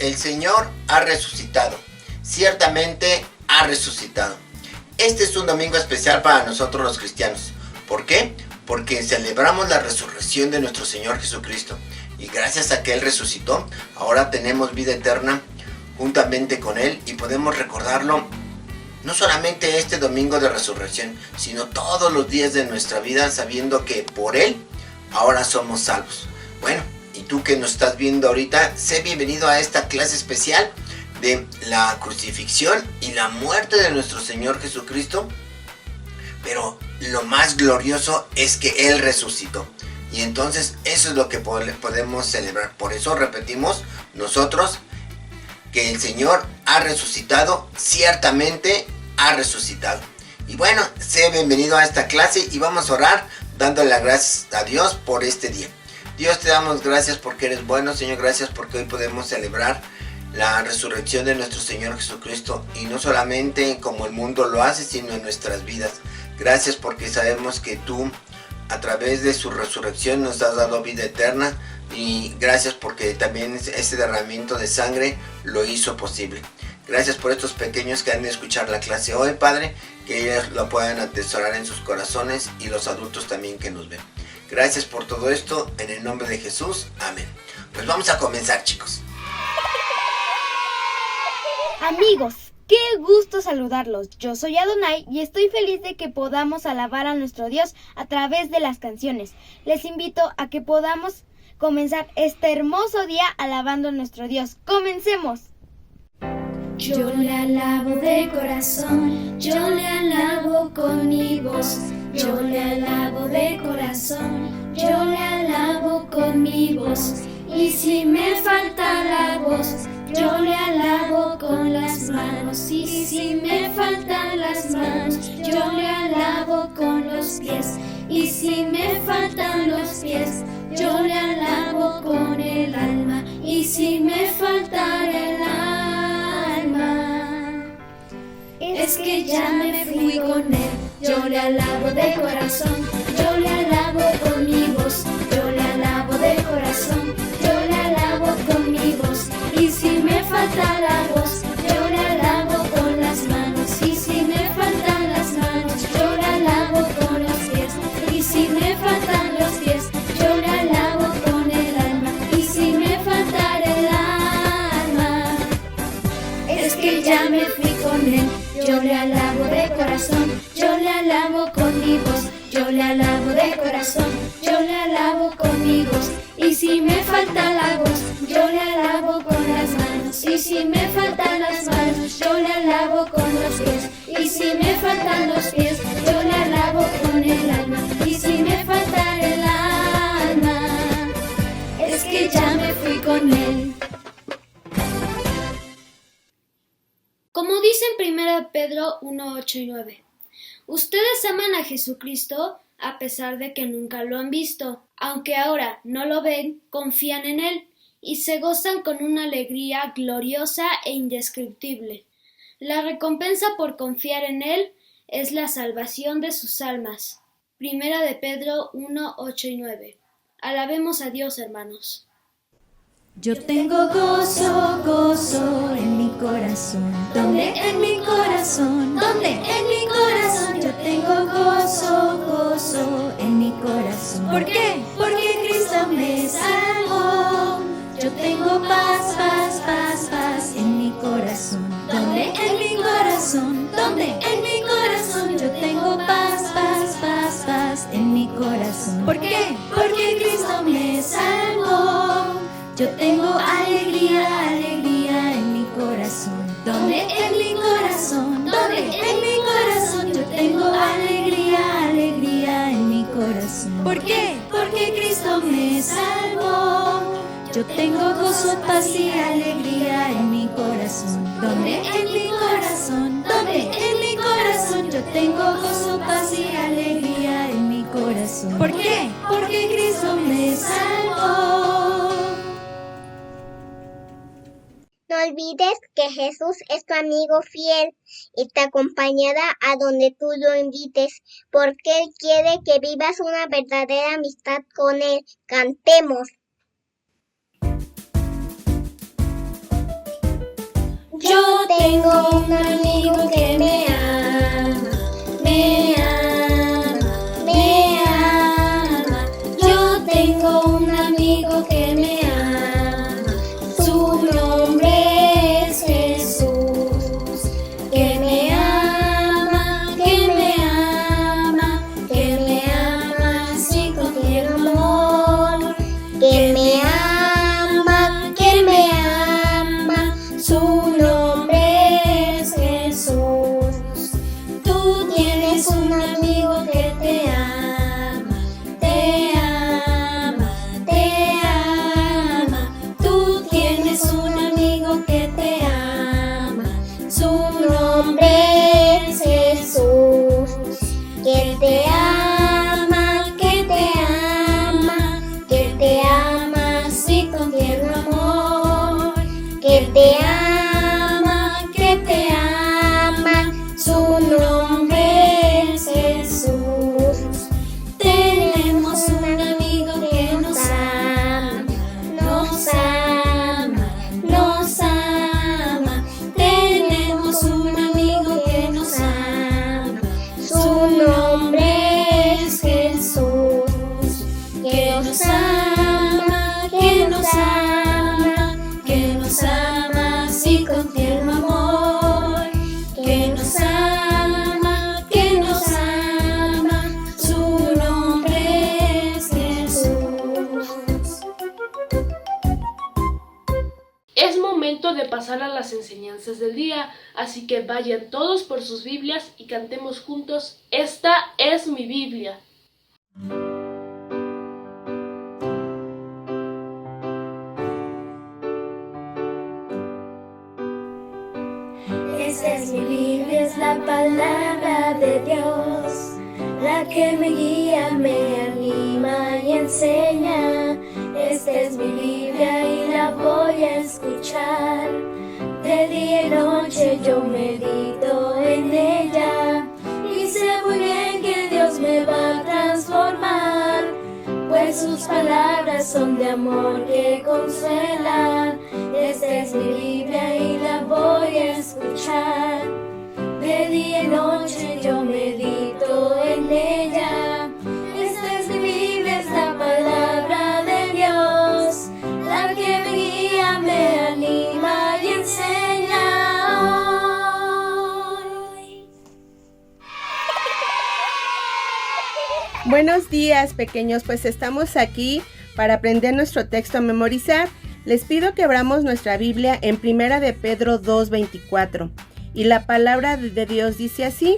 El Señor ha resucitado. Ciertamente ha resucitado. Este es un domingo especial para nosotros los cristianos. ¿Por qué? Porque celebramos la resurrección de nuestro Señor Jesucristo. Y gracias a que Él resucitó, ahora tenemos vida eterna juntamente con Él y podemos recordarlo no solamente este domingo de resurrección, sino todos los días de nuestra vida, sabiendo que por Él ahora somos salvos. Bueno, y tú que nos estás viendo ahorita, sé bienvenido a esta clase especial de la crucifixión y la muerte de nuestro Señor Jesucristo. Pero lo más glorioso es que Él resucitó. Y entonces eso es lo que podemos celebrar. Por eso repetimos nosotros que el Señor ha resucitado, ciertamente ha resucitado. Y bueno, sé bienvenido a esta clase y vamos a orar dándole las gracias a Dios por este día. Dios, te damos gracias porque eres bueno, Señor. Gracias porque hoy podemos celebrar la resurrección de nuestro Señor Jesucristo. Y no solamente como el mundo lo hace, sino en nuestras vidas. Gracias porque sabemos que tú, a través de su resurrección, nos has dado vida eterna. Y gracias porque también ese derramamiento de sangre lo hizo posible. Gracias por estos pequeños que han de escuchar la clase hoy, Padre, que ellos lo puedan atesorar en sus corazones y los adultos también que nos ven. Gracias por todo esto, en el nombre de Jesús, amén. Pues vamos a comenzar, chicos. Amigos, qué gusto saludarlos. Yo soy Adonai y estoy feliz de que podamos alabar a nuestro Dios a través de las canciones. Les invito a que podamos comenzar este hermoso día alabando a nuestro Dios. ¡Comencemos! Yo le alabo de corazón, yo le alabo con mi voz. Yo le alabo de corazón, yo le alabo con mi voz. Y si me falta la voz, yo le alabo con las manos. Y si me faltan las manos, yo le alabo con los pies. Y si me faltan los pies, yo le alabo con el alma. Y si me falta el alma, es que ya me fui con él. Yo le alabo de corazón, yo le alabo con mi voz. Yo le alabo de corazón, yo le alabo con mi voz. Y si me falta la voz, yo le alabo con las manos. Y si me faltan las manos, yo le alabo con los pies. Y si me faltan los pies, yo le alabo con el alma. Y si me falta el alma, es que ya me fui con él. Yo le alabo de corazón, yo le alabo con mi voz. Yo le alabo de corazón, yo le alabo con mi voz. Y si me falta la voz, yo le alabo con las manos. Y si me faltan las manos, yo le alabo con los pies. Y si me faltan los pies, yo le alabo con el alma. Y si me falta el alma, es que ya me fui con él. Como dice en 1 Pedro 1, 8 y 9, ustedes aman a Jesucristo a pesar de que nunca lo han visto. Aunque ahora no lo ven, confían en Él y se gozan con una alegría gloriosa e indescriptible. La recompensa por confiar en Él es la salvación de sus almas. 1 Pedro 1, 8 y 9. Alabemos a Dios, hermanos. Yo tengo gozo, gozo en mi corazón. ¿Dónde? En mi corazón. ¿Dónde? En mi corazón. Yo tengo gozo, gozo en mi corazón. ¿Por qué? Porque Cristo me salvó. Yo tengo paz, paz, paz, paz en mi corazón. ¿Dónde? En mi corazón. ¿Dónde? En mi corazón. Yo tengo paz, paz, paz, paz en mi corazón. ¿Por qué? Porque Cristo me salvó. Yo tengo alegría, alegría en mi corazón. ¿Dónde? En mi corazón. ¿Dónde? En mi corazón. Yo tengo alegría, alegría en mi corazón. ¿Por qué? Porque Cristo me salvó. Yo tengo gozo, paz y alegría en mi corazón. ¿Dónde? En mi corazón. ¿Dónde? En mi corazón. Yo tengo gozo, paz y alegría en mi corazón. ¿Por qué? Porque Cristo me salvó. No olvides que Jesús es tu amigo fiel y te acompañará a donde tú lo invites, porque Él quiere que vivas una verdadera amistad con Él. Cantemos. Yo tengo un amigo que me ama, me ama, me ama. Yo tengo un amigo que me ama, su nombre es Jesús, que me ama, que me ama, que me ama así con tierno amor, Que me ama, su nombre es Jesús. Tú tienes un amigo que te ama, te ama, te ama. Tú tienes un amigo que te ama, su nombre es Jesús. que te ama, Que te ama, que te ama así con tierno amor, que te ama, su nombre es Jesús. Tenemos un amigo que nos ama, nos ama, nos ama. Tenemos un amigo que nos ama, su nombre es Jesús. Que nos ama, que nos ama, que nos ama así con tierno amor, que nos ama, su nombre es Jesús. Es momento de pasar a las enseñanzas del día, así que vayan todos por sus Biblias y cantemos juntos, esta es mi Biblia. Esta es mi Biblia, es la palabra de Dios, la que me guía, me anima y enseña. Esta es mi Biblia y la voy a escuchar. De día y noche yo medito en ella y sé muy bien que Dios me va a transformar, pues sus palabras son de amor que consuelan. Esta es mi Biblia y la voy a escuchar. De día y noche yo medito en ella. Esta es mi Biblia, es la palabra de Dios, la que me guía, me anima y enseña hoy. Buenos días, pequeños, pues estamos aquí para aprender nuestro texto a memorizar. Les pido que abramos nuestra Biblia en 1 de Pedro 2:24 y la palabra de Dios dice así: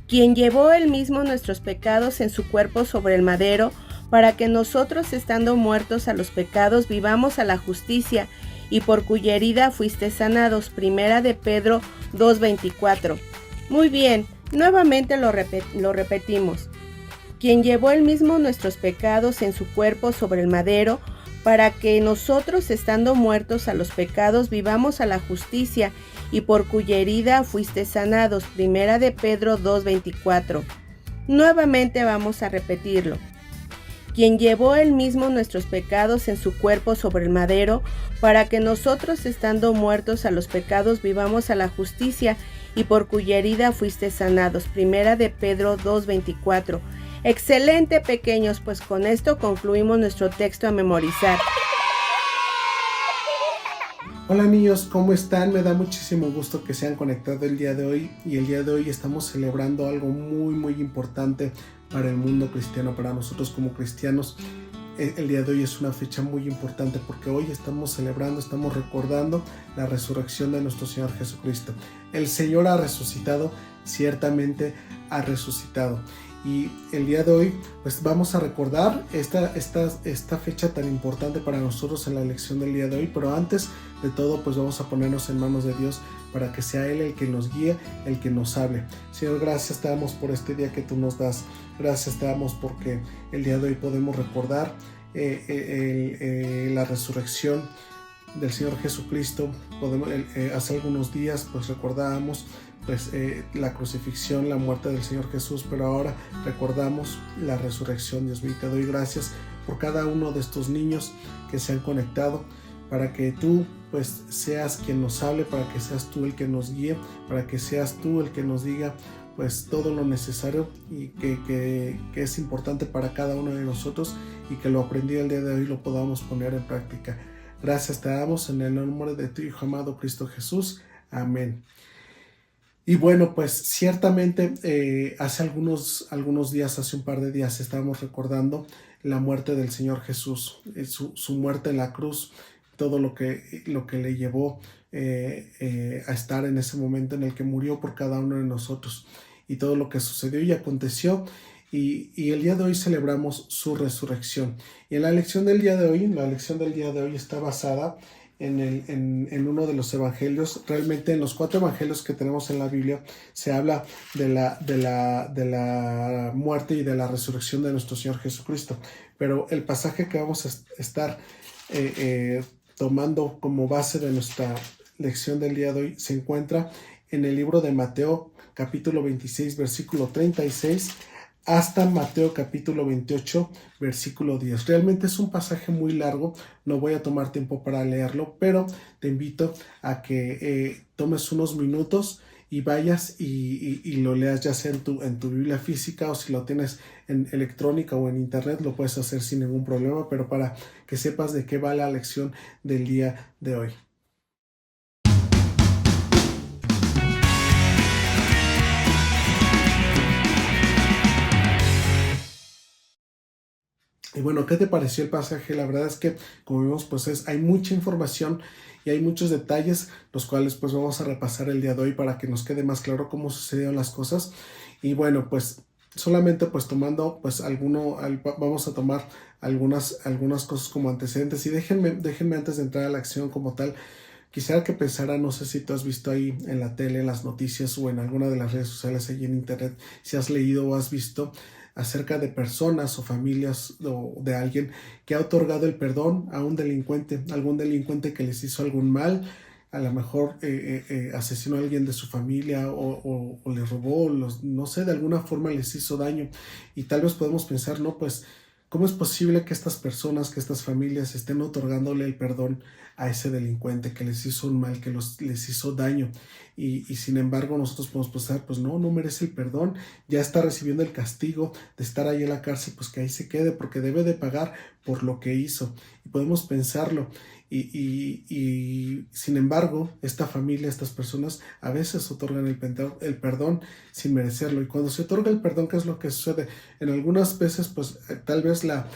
quien llevó él mismo nuestros pecados en su cuerpo sobre el madero, para que nosotros, estando muertos a los pecados, vivamos a la justicia, y por cuya herida fuisteis sanados. 1 de Pedro 2:24. Muy bien, nuevamente lo repetimos. Quien llevó él mismo nuestros pecados en su cuerpo sobre el madero, para que nosotros, estando muertos a los pecados, vivamos a la justicia, y por cuya herida fuiste sanados. 1 de Pedro 2:24. Nuevamente vamos a repetirlo. Quien llevó él mismo nuestros pecados en su cuerpo sobre el madero, para que nosotros, estando muertos a los pecados, vivamos a la justicia, y por cuya herida fuiste sanados. 1 de Pedro 2:24. Excelente, pequeños, pues con esto concluimos nuestro texto a memorizar. Hola niños, ¿cómo están? Me da muchísimo gusto que se hayan conectado el día de hoy, y el día de hoy estamos celebrando algo muy importante para el mundo cristiano, para nosotros como cristianos. El día de hoy es una fecha muy importante porque hoy estamos celebrando, estamos recordando la resurrección de nuestro Señor Jesucristo. El Señor ha resucitado, ciertamente ha resucitado. Y el día de hoy pues vamos a recordar esta fecha tan importante para nosotros en la lección del día de hoy. Pero antes de todo pues vamos a ponernos en manos de Dios para que sea Él el que nos guíe, el que nos hable. Señor, gracias te damos por este día que tú nos das. Gracias te damos porque el día de hoy podemos recordar la resurrección del Señor Jesucristo. Hace algunos días pues recordábamos la crucifixión, la muerte del Señor Jesús, pero ahora recordamos la resurrección. Dios mío, te doy gracias por cada uno de estos niños que se han conectado, para que tú pues seas quien nos hable, para que seas tú el que nos guíe, para que seas tú el que nos diga pues todo lo necesario y que es importante para cada uno de nosotros, y que lo aprendido el día de hoy lo podamos poner en práctica. Gracias te damos en el nombre de tu Hijo amado Cristo Jesús. Amén. Y bueno, pues ciertamente hace algunos días, hace un par de días, estábamos recordando la muerte del Señor Jesús, su muerte en la cruz, todo lo que le llevó a estar en ese momento en el que murió por cada uno de nosotros, y todo lo que sucedió y aconteció. Y el día de hoy celebramos su resurrección. Y en la lección del día de hoy está basada en uno de los evangelios. Realmente en los 4 evangelios que tenemos en la Biblia se habla de la muerte y de la resurrección de nuestro Señor Jesucristo. Pero el pasaje que vamos a estar tomando como base de nuestra lección del día de hoy se encuentra en el libro de Mateo, capítulo 26, versículo 36, hasta Mateo capítulo 28, versículo 10. Realmente es un pasaje muy largo, no voy a tomar tiempo para leerlo, pero te invito a que tomes unos minutos y vayas y lo leas, ya sea en tu Biblia física, o si lo tienes en electrónica o en internet, lo puedes hacer sin ningún problema, pero para que sepas de qué va la lección del día de hoy. Y bueno, ¿qué te pareció el pasaje? La verdad es que, como vimos, pues hay mucha información y hay muchos detalles, los cuales pues vamos a repasar el día de hoy para que nos quede más claro cómo sucedieron las cosas. Y bueno, pues solamente pues tomando pues vamos a tomar algunas cosas como antecedentes. Y déjenme antes de entrar a la acción como tal, quisiera que pensara, no sé si tú has visto ahí en la tele, en las noticias o en alguna de las redes sociales, allí en internet, si has leído o has visto acerca de personas o familias o de alguien que ha otorgado el perdón a un delincuente, algún delincuente que les hizo algún mal, a lo mejor asesinó a alguien de su familia o le robó, no sé, de alguna forma les hizo daño. Y tal vez podemos pensar, no, pues, ¿cómo es posible que estas personas, que estas familias estén otorgándole el perdón a ese delincuente que les hizo un mal, que les hizo daño? Y sin embargo nosotros podemos pensar, pues no merece el perdón, ya está recibiendo el castigo de estar ahí en la cárcel, pues que ahí se quede porque debe de pagar por lo que hizo. Y podemos pensarlo. Y sin embargo, esta familia, estas personas a veces otorgan el perdón sin merecerlo. Y cuando se otorga el perdón, ¿qué es lo que sucede? En algunas veces, pues tal vez la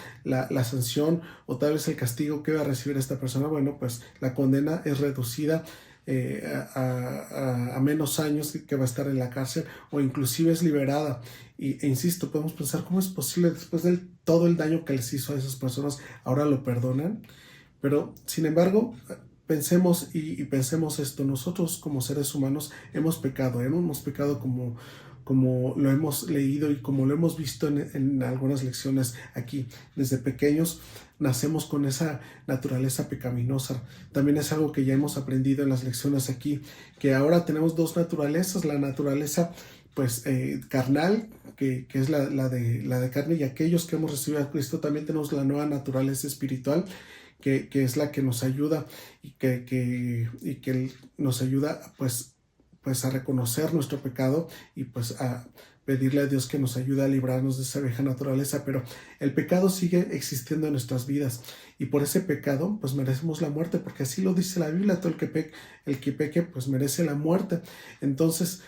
sanción o tal vez el castigo que va a recibir esta persona, bueno, pues la condena es reducida a menos años que va a estar en la cárcel, o inclusive es liberada. E insisto, podemos pensar, ¿cómo es posible después de todo el daño que les hizo a esas personas, ahora lo perdonan? Pero, sin embargo, pensemos y pensemos esto: nosotros como seres humanos hemos pecado como lo hemos leído y como lo hemos visto en algunas lecciones aquí. Desde pequeños nacemos con esa naturaleza pecaminosa. También es algo que ya hemos aprendido en las lecciones aquí, que ahora tenemos 2 naturalezas: la naturaleza pues carnal, que es la de carne, y aquellos que hemos recibido a Cristo también tenemos la nueva naturaleza espiritual, que es la que nos ayuda y que nos ayuda pues a reconocer nuestro pecado y pues a pedirle a Dios que nos ayude a librarnos de esa vieja naturaleza. Pero el pecado sigue existiendo en nuestras vidas, y por ese pecado pues merecemos la muerte, porque así lo dice la Biblia: todo el que peque pues merece la muerte. Entonces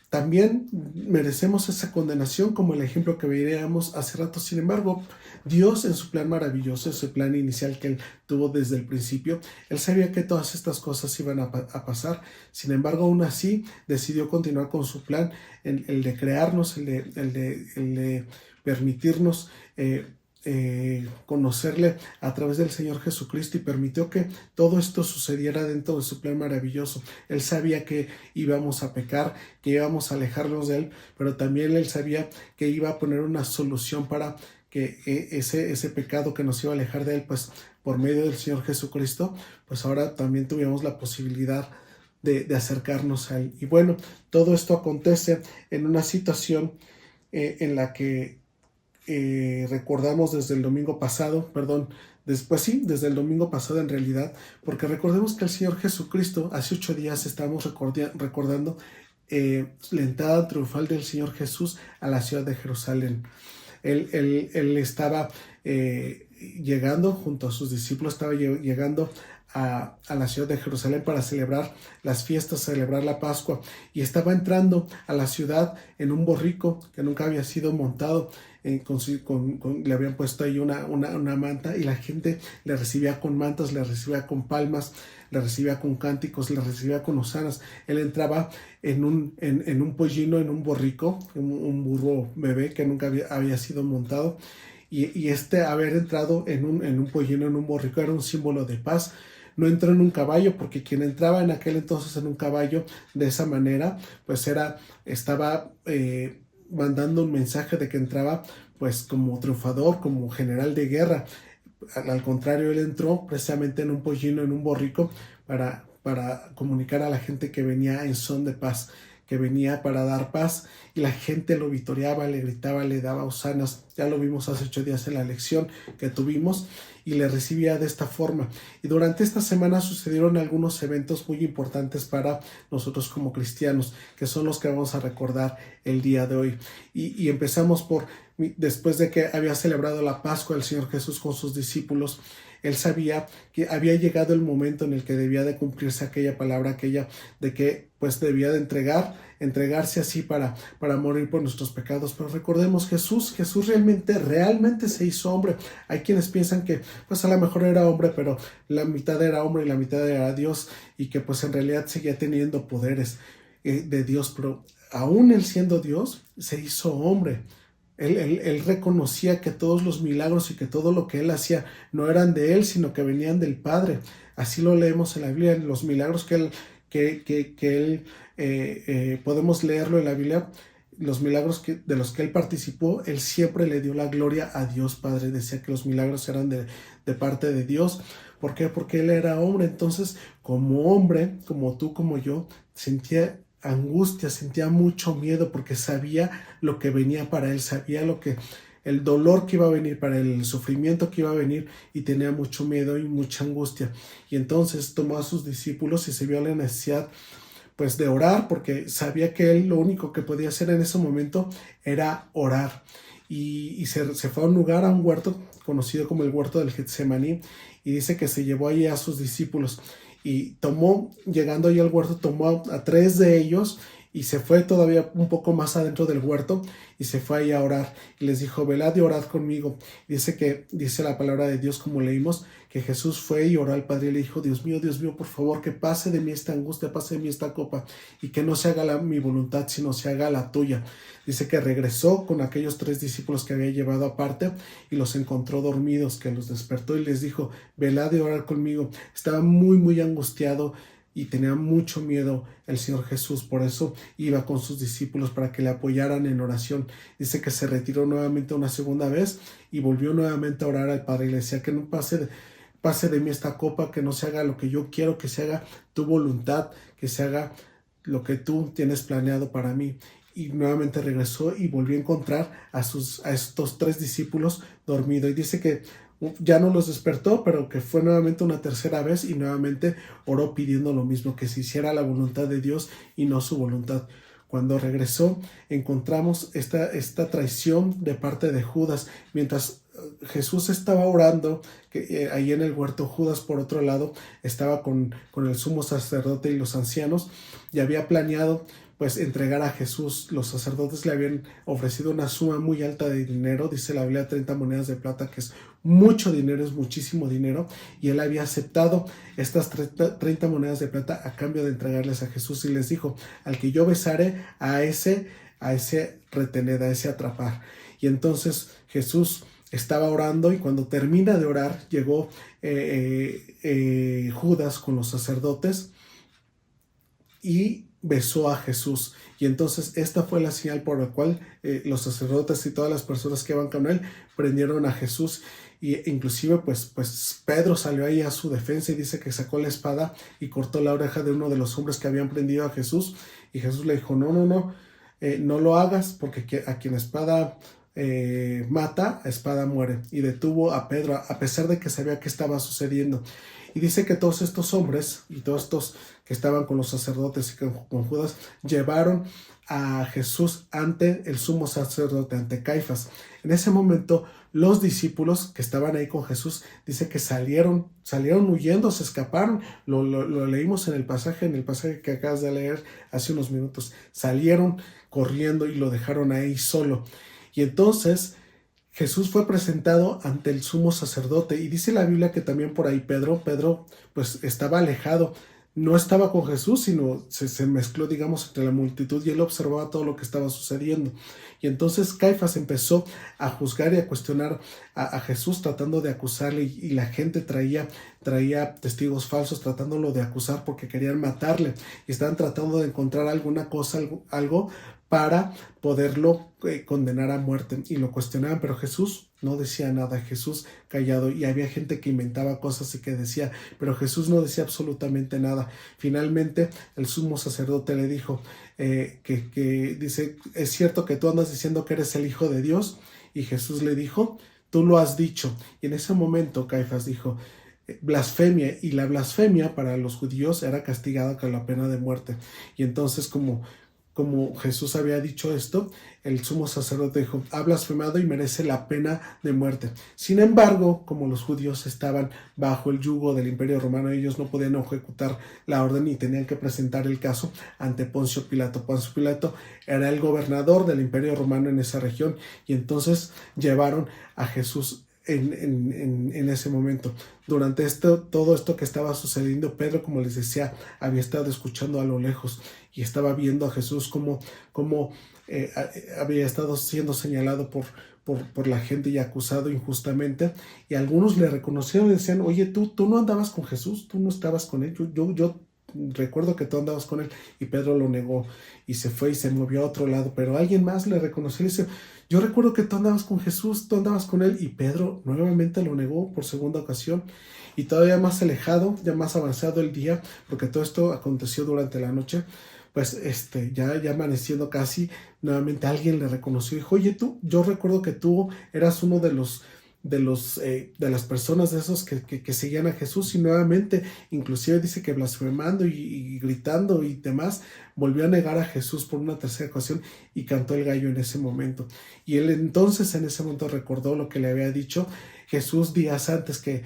también merecemos esa condenación, como el ejemplo que veíamos hace rato. Sin embargo, Dios, en su plan maravilloso, ese plan inicial que Él tuvo desde el principio, Él sabía que todas estas cosas iban a pasar. Sin embargo, aún así, decidió continuar con su plan, el de crearnos, el de permitirnos conocerle a través del Señor Jesucristo, y permitió que todo esto sucediera dentro de su plan maravilloso. Él sabía que íbamos a pecar, que íbamos a alejarnos de Él, pero también Él sabía que iba a poner una solución para que ese pecado que nos iba a alejar de Él, pues por medio del Señor Jesucristo, pues ahora también tuviéramos la posibilidad de acercarnos a Él. Y bueno, todo esto acontece en una situación en la que recordamos desde el domingo pasado, Después sí, desde el domingo pasado en realidad, porque recordemos que el Señor Jesucristo, hace 8 días estábamos recordando la entrada triunfal del Señor Jesús a la ciudad de Jerusalén. Él estaba llegando junto a sus discípulos, estaba llegando a la ciudad de Jerusalén para celebrar las fiestas, celebrar la Pascua, y estaba entrando a la ciudad en un borrico que nunca había sido montado, le habían puesto ahí una manta, y la gente le recibía con mantas, le recibía con palmas, le recibía con cánticos, le recibía con hosanas. Él entraba en un pollino, en un borrico, un burro bebé que nunca había sido montado, y haber entrado en un pollino, en un borrico, era un símbolo de paz. No entró en un caballo, porque quien entraba en aquel entonces en un caballo de esa manera, pues estaba mandando un mensaje de que entraba pues como triunfador, como general de guerra. Al contrario, él entró precisamente en un pollino, en un borrico, para comunicar a la gente que venía en son de paz, que venía para dar paz, y la gente lo vitoreaba, le gritaba, le daba hosanas. Ya lo vimos hace 8 días en la lección que tuvimos, y le recibía de esta forma. Y durante esta semana sucedieron algunos eventos muy importantes para nosotros como cristianos, que son los que vamos a recordar el día de hoy. Y empezamos después de que había celebrado la Pascua el Señor Jesús con sus discípulos. Él sabía que había llegado el momento en el que debía de cumplirse aquella palabra, de que pues debía de entregarse así para morir por nuestros pecados. Pero recordemos, Jesús realmente se hizo hombre. Hay quienes piensan que pues a lo mejor era hombre, pero la mitad era hombre y la mitad era Dios, y que pues en realidad seguía teniendo poderes de Dios, pero aún él siendo Dios, se hizo hombre. Él reconocía que todos los milagros y que todo lo que él hacía no eran de él, sino que venían del Padre. Así lo leemos en la Biblia, en los milagros que él podemos leerlo en la Biblia. Los milagros de los que él participó, él siempre le dio la gloria a Dios Padre. Decía que los milagros eran de parte de Dios. ¿Por qué? Porque él era hombre. Entonces, como hombre, como tú, como yo, sentía angustia, sentía mucho miedo, porque sabía lo que venía para él, sabía el dolor que iba a venir para él, el sufrimiento que iba a venir, y tenía mucho miedo y mucha angustia. Y entonces tomó a sus discípulos y se vio la necesidad pues de orar, porque sabía que él lo único que podía hacer en ese momento era orar. Y se fue a un lugar, a un huerto conocido como el huerto del Getsemaní, y dice que se llevó ahí a sus discípulos, y llegando ahí al huerto, tomó a 3 de ellos y se fue todavía un poco más adentro del huerto y se fue ahí a orar, y les dijo: velad y orad conmigo. Dice la palabra de Dios, como leímos, que Jesús fue y oró al Padre y le dijo: Dios mío, por favor, que pase de mí esta angustia, pase de mí esta copa, y que no se haga mi voluntad, sino se haga la tuya. Dice que regresó con aquellos 3 discípulos que había llevado aparte y los encontró dormidos, que los despertó y les dijo: velad y orad conmigo. Estaba muy, muy angustiado y tenía mucho miedo el Señor Jesús, por eso iba con sus discípulos para que le apoyaran en oración. Dice que se retiró nuevamente una segunda vez y volvió nuevamente a orar al Padre y le decía: que no pase de mí esta copa, que no se haga lo que yo quiero, que se haga tu voluntad, que se haga lo que tú tienes planeado para mí. Y nuevamente regresó y volvió a encontrar a estos 3 discípulos dormidos, y dice que ya no los despertó, pero que fue nuevamente una tercera vez y nuevamente oró pidiendo lo mismo, que se hiciera la voluntad de Dios y no su voluntad. Cuando regresó, encontramos esta traición de parte de Judas. Mientras Jesús estaba orando, ahí en el huerto, Judas, por otro lado, estaba con el sumo sacerdote y los ancianos, y había planeado pues entregar a Jesús. Los sacerdotes le habían ofrecido una suma muy alta de dinero, dice la Biblia 30 monedas de plata, que es mucho dinero, es muchísimo dinero, y él había aceptado estas 30 monedas de plata a cambio de entregarles a Jesús, y les dijo: al que yo besare, a ese retener, a ese atrapar. Y entonces Jesús estaba orando, y cuando termina de orar, llegó Judas con los sacerdotes y besó a Jesús. Y entonces esta fue la señal por la cual los sacerdotes y todas las personas que iban con él prendieron a Jesús. Y inclusive pues Pedro salió ahí a su defensa y dice que sacó la espada y cortó la oreja de uno de los hombres que habían prendido a Jesús. Y Jesús le dijo: no lo hagas, porque a quien espada mata, a espada muere. Y detuvo a Pedro a pesar de que sabía que estaba sucediendo. Y dice que todos estos hombres y todos estos que estaban con los sacerdotes y con Judas llevaron a Jesús ante el sumo sacerdote, ante Caifás. En ese momento los discípulos que estaban ahí con Jesús, dice que salieron huyendo, se escaparon. Lo leímos en el pasaje que acabas de leer hace unos minutos. Salieron corriendo y lo dejaron ahí solo. Y entonces Jesús fue presentado ante el sumo sacerdote, y dice la Biblia que también por ahí Pedro pues estaba alejado, no estaba con Jesús, sino se mezcló, digamos, entre la multitud, y él observaba todo lo que estaba sucediendo. Y entonces Caifás empezó a juzgar y a cuestionar a Jesús, tratando de acusarle, y la gente traía testigos falsos tratándolo de acusar porque querían matarle, y estaban tratando de encontrar alguna cosa, algo para poderlo condenar a muerte, y lo cuestionaban, pero Jesús no decía nada, Jesús callado, y había gente que inventaba cosas y que decía, pero Jesús no decía absolutamente nada. Finalmente el sumo sacerdote le dijo que dice, ¿es cierto que tú andas diciendo que eres el Hijo de Dios? Y Jesús le dijo, tú lo has dicho. Y en ese momento Caifás dijo, blasfemia, y la blasfemia para los judíos era castigada con la pena de muerte. Y entonces como Jesús había dicho esto, el sumo sacerdote dijo, ha blasfemado y merece la pena de muerte. Sin embargo, como los judíos estaban bajo el yugo del Imperio Romano, ellos no podían ejecutar la orden y tenían que presentar el caso ante Poncio Pilato. Poncio Pilato era el gobernador del Imperio Romano en esa región, y entonces llevaron a Jesús en ese momento. Durante todo esto que estaba sucediendo, Pedro, como les decía, había estado escuchando a lo lejos y estaba viendo a Jesús como había estado siendo señalado por la gente y acusado injustamente, y algunos le reconocieron y decían, oye, tú no andabas con Jesús, tú no estabas con él, yo recuerdo que tú andabas con él. Y Pedro lo negó y se fue y se movió a otro lado, pero alguien más le reconoció y dice, yo recuerdo que tú andabas con Jesús, tú andabas con él. Y Pedro nuevamente lo negó por segunda ocasión, y todavía más alejado, ya más avanzado el día, porque todo esto aconteció durante la noche, pues ya amaneciendo casi, nuevamente alguien le reconoció y dijo, oye, yo recuerdo que tú eras uno de las personas de esos que seguían a Jesús. Y nuevamente, inclusive dice que blasfemando y gritando y demás, volvió a negar a Jesús por una tercera ocasión, y cantó el gallo en ese momento. Y él entonces en ese momento recordó lo que le había dicho Jesús días antes, que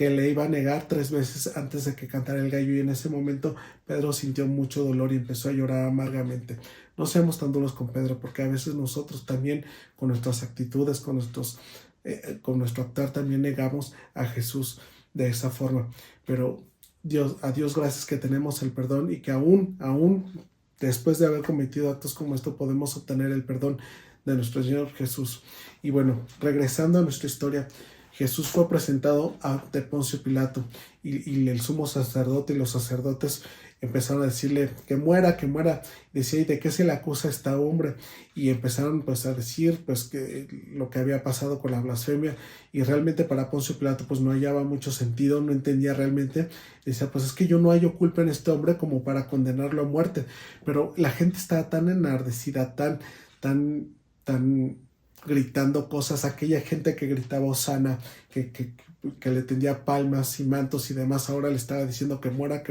le iba a negar 3 veces antes de que cantara el gallo. Y en ese momento Pedro sintió mucho dolor y empezó a llorar amargamente. No seamos tan duros con Pedro, porque a veces nosotros también, con nuestras actitudes, con nuestro actuar, también negamos a Jesús de esa forma. Pero a Dios gracias que tenemos el perdón, y que aún después de haber cometido actos como esto, podemos obtener el perdón de nuestro Señor Jesús. Y bueno, regresando a nuestra historia, Jesús fue presentado ante Poncio Pilato, y el sumo sacerdote y los sacerdotes empezaron a decirle que muera. Decía, ¿y de qué se le acusa a este hombre? Y empezaron pues a decir pues que lo que había pasado con la blasfemia, y realmente para Poncio Pilato pues no hallaba mucho sentido, no entendía realmente. Decía, pues es que yo no hallo culpa en este hombre como para condenarlo a muerte. Pero la gente estaba tan enardecida, tan gritando cosas, aquella gente que gritaba hosana, que le tendía palmas y mantos y demás, ahora le estaba diciendo que muera,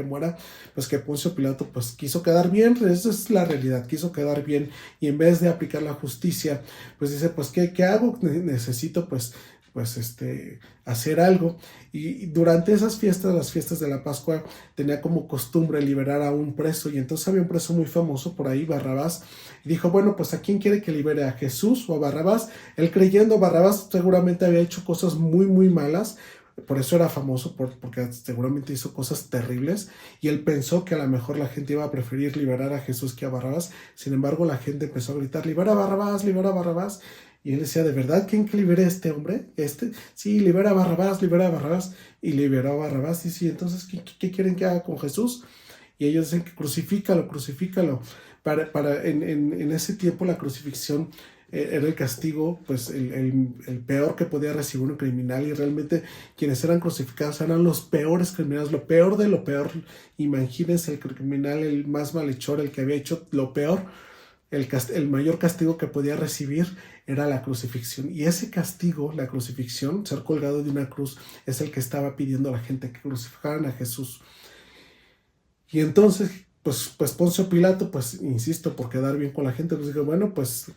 pues que Poncio Pilato pues quiso quedar bien. Esa es la realidad, quiso quedar bien, y en vez de aplicar la justicia, pues dice, pues ¿qué hago? Necesito pues hacer algo. Y durante esas fiestas, las fiestas de la Pascua, tenía como costumbre liberar a un preso, y entonces había un preso muy famoso por ahí, Barrabás, y dijo, bueno, pues ¿a quién quiere que libere? ¿A Jesús o a Barrabás? Él, creyendo, Barrabás seguramente había hecho cosas muy muy malas, por eso era famoso, porque seguramente hizo cosas terribles, y él pensó que a lo mejor la gente iba a preferir liberar a Jesús que a Barrabás. Sin embargo, la gente empezó a gritar, libera a Barrabás, libera a Barrabás. Y él decía, ¿de verdad quieren que libere a este hombre? Sí, libera a Barrabás. Y liberó a Barrabás. Y sí, entonces, ¿qué quieren que haga con Jesús? Y ellos dicen que crucifícalo. En ese tiempo la crucifixión era el castigo, pues el peor que podía recibir un criminal, y realmente quienes eran crucificados eran los peores criminales, lo peor de lo peor. Imagínense, el criminal, el más malhechor, el que había hecho lo peor, el mayor castigo que podía recibir era la crucifixión. Y ese castigo, la crucifixión, ser colgado de una cruz, es el que estaba pidiendo a la gente que crucificaran a Jesús. Y entonces, pues Poncio Pilato, pues insisto, por quedar bien con la gente, pues dijo, bueno, pues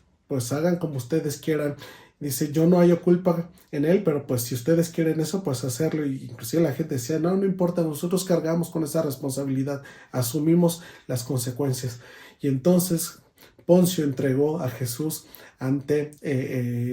hagan como ustedes quieran. Dice, yo no hallo culpa en él, pero pues si ustedes quieren eso, pues hacerlo. Y inclusive la gente decía, no importa, nosotros cargamos con esa responsabilidad, asumimos las consecuencias. Y entonces Poncio entregó a Jesús ante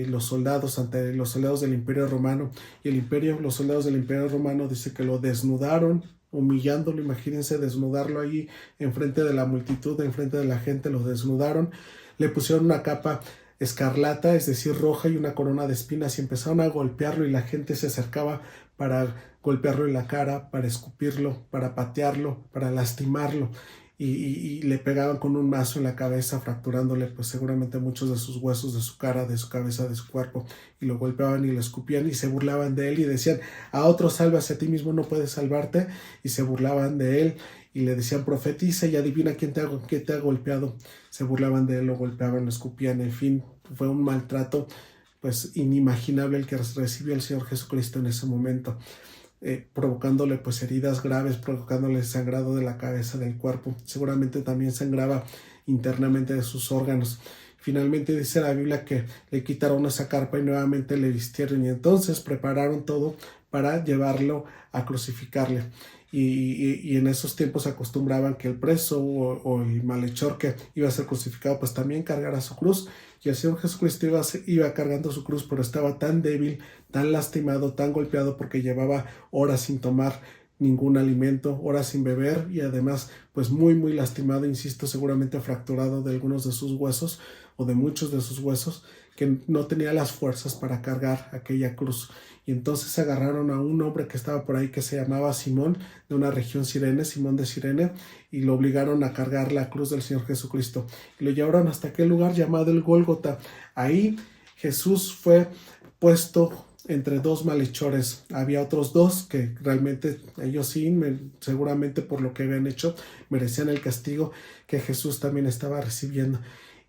los soldados del Imperio Romano. Y los soldados del Imperio Romano dice que lo desnudaron, humillándolo. Imagínense desnudarlo ahí enfrente de la multitud, enfrente de la gente, lo desnudaron. Le pusieron una capa escarlata, es decir, roja, y una corona de espinas, y empezaron a golpearlo, y la gente se acercaba para golpearlo en la cara, para escupirlo, para patearlo, para lastimarlo, y le pegaban con un mazo en la cabeza, fracturándole pues seguramente muchos de sus huesos, de su cara, de su cabeza, de su cuerpo, y lo golpeaban y lo escupían y se burlaban de él y decían, a otro sálvase, a ti mismo no puedes salvarte, y se burlaban de él y le decían, profetiza y adivina quién te ha golpeado. Se burlaban de él, lo golpeaban, lo escupían, en fin, fue un maltrato pues inimaginable el que recibió el Señor Jesucristo en ese momento, provocándole pues heridas graves, provocándole sangrado de la cabeza, del cuerpo, seguramente también sangraba internamente de sus órganos. Finalmente dice la Biblia que le quitaron esa carpa y nuevamente le vistieron, y entonces prepararon todo para llevarlo a crucificarle. Y en esos tiempos acostumbraban que el preso o el malhechor que iba a ser crucificado pues también cargara su cruz, y el Señor Jesucristo iba cargando su cruz, pero estaba tan débil, tan lastimado, tan golpeado, porque llevaba horas sin tomar ningún alimento, horas sin beber, y además pues muy lastimado, insisto, seguramente fracturado de algunos de sus huesos o de muchos de sus huesos, que no tenía las fuerzas para cargar aquella cruz. Y entonces agarraron a un hombre que estaba por ahí que se llamaba Simón, de una región Simón de Cirene, y lo obligaron a cargar la cruz del Señor Jesucristo. Y lo llevaron hasta aquel lugar llamado el Gólgota. Ahí Jesús fue puesto entre dos malhechores. Había otros dos que realmente ellos sí, seguramente por lo que habían hecho, merecían el castigo que Jesús también estaba recibiendo.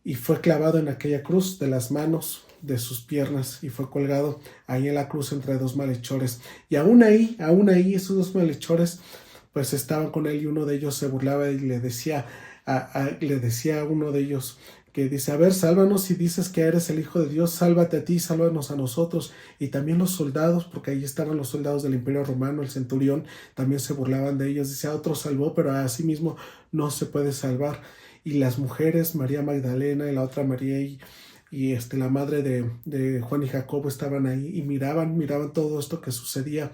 Y fue clavado en aquella cruz de las manos, de sus piernas, y fue colgado ahí en la cruz entre dos malhechores. Y aún ahí esos dos malhechores pues estaban con él, y uno de ellos se burlaba y le decía a uno de ellos, que dice, a ver, sálvanos, si dices que eres el Hijo de Dios, sálvate a ti, sálvanos a nosotros. Y también los soldados, porque ahí estaban los soldados del Imperio Romano, el centurión, también se burlaban de ellos. Dice, a otro salvó, pero a sí mismo no se puede salvar. Y las mujeres, María Magdalena y la otra María y la madre de Juan y Jacobo, estaban ahí y miraban todo esto que sucedía.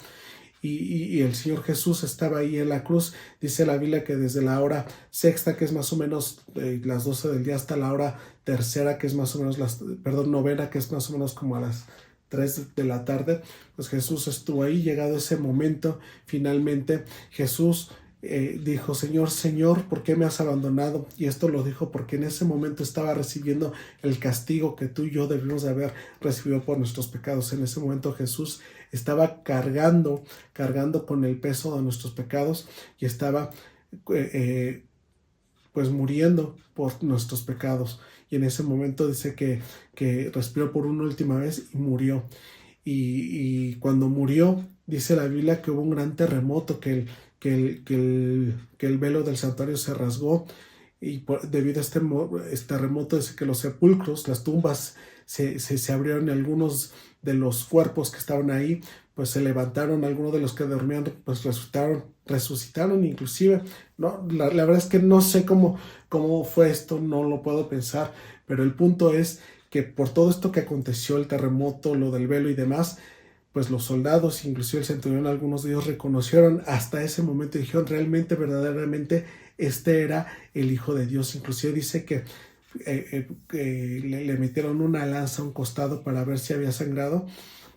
Y el Señor Jesús estaba ahí en la cruz. Dice la Biblia que desde la hora sexta, que es más o menos las 12 del día, hasta la hora tercera, que es más o menos novena, que es más o menos como a las 3 de la tarde, pues Jesús estuvo ahí. Llegado ese momento, finalmente Jesús dijo, Señor, ¿por qué me has abandonado? Y esto lo dijo porque en ese momento estaba recibiendo el castigo que tú y yo debimos de haber recibido por nuestros pecados. En ese momento Jesús estaba cargando con el peso de nuestros pecados, y estaba pues muriendo por nuestros pecados. Y en ese momento dice que respiró por una última vez y murió. Y cuando murió, dice la Biblia que hubo un gran terremoto, que el velo del santuario se rasgó, y debido a este terremoto dice que los sepulcros, las tumbas se abrieron, y algunos de los cuerpos que estaban ahí pues se levantaron, algunos de los que dormían pues resucitaron inclusive, ¿no? La verdad es que no sé cómo fue esto, no lo puedo pensar, pero el punto es que por todo esto que aconteció, el terremoto, lo del velo y demás, pues los soldados, inclusive el centurión, algunos de ellos reconocieron hasta ese momento y dijeron, realmente, verdaderamente, este era el Hijo de Dios. Inclusive dice que le metieron una lanza a un costado para ver si había sangrado,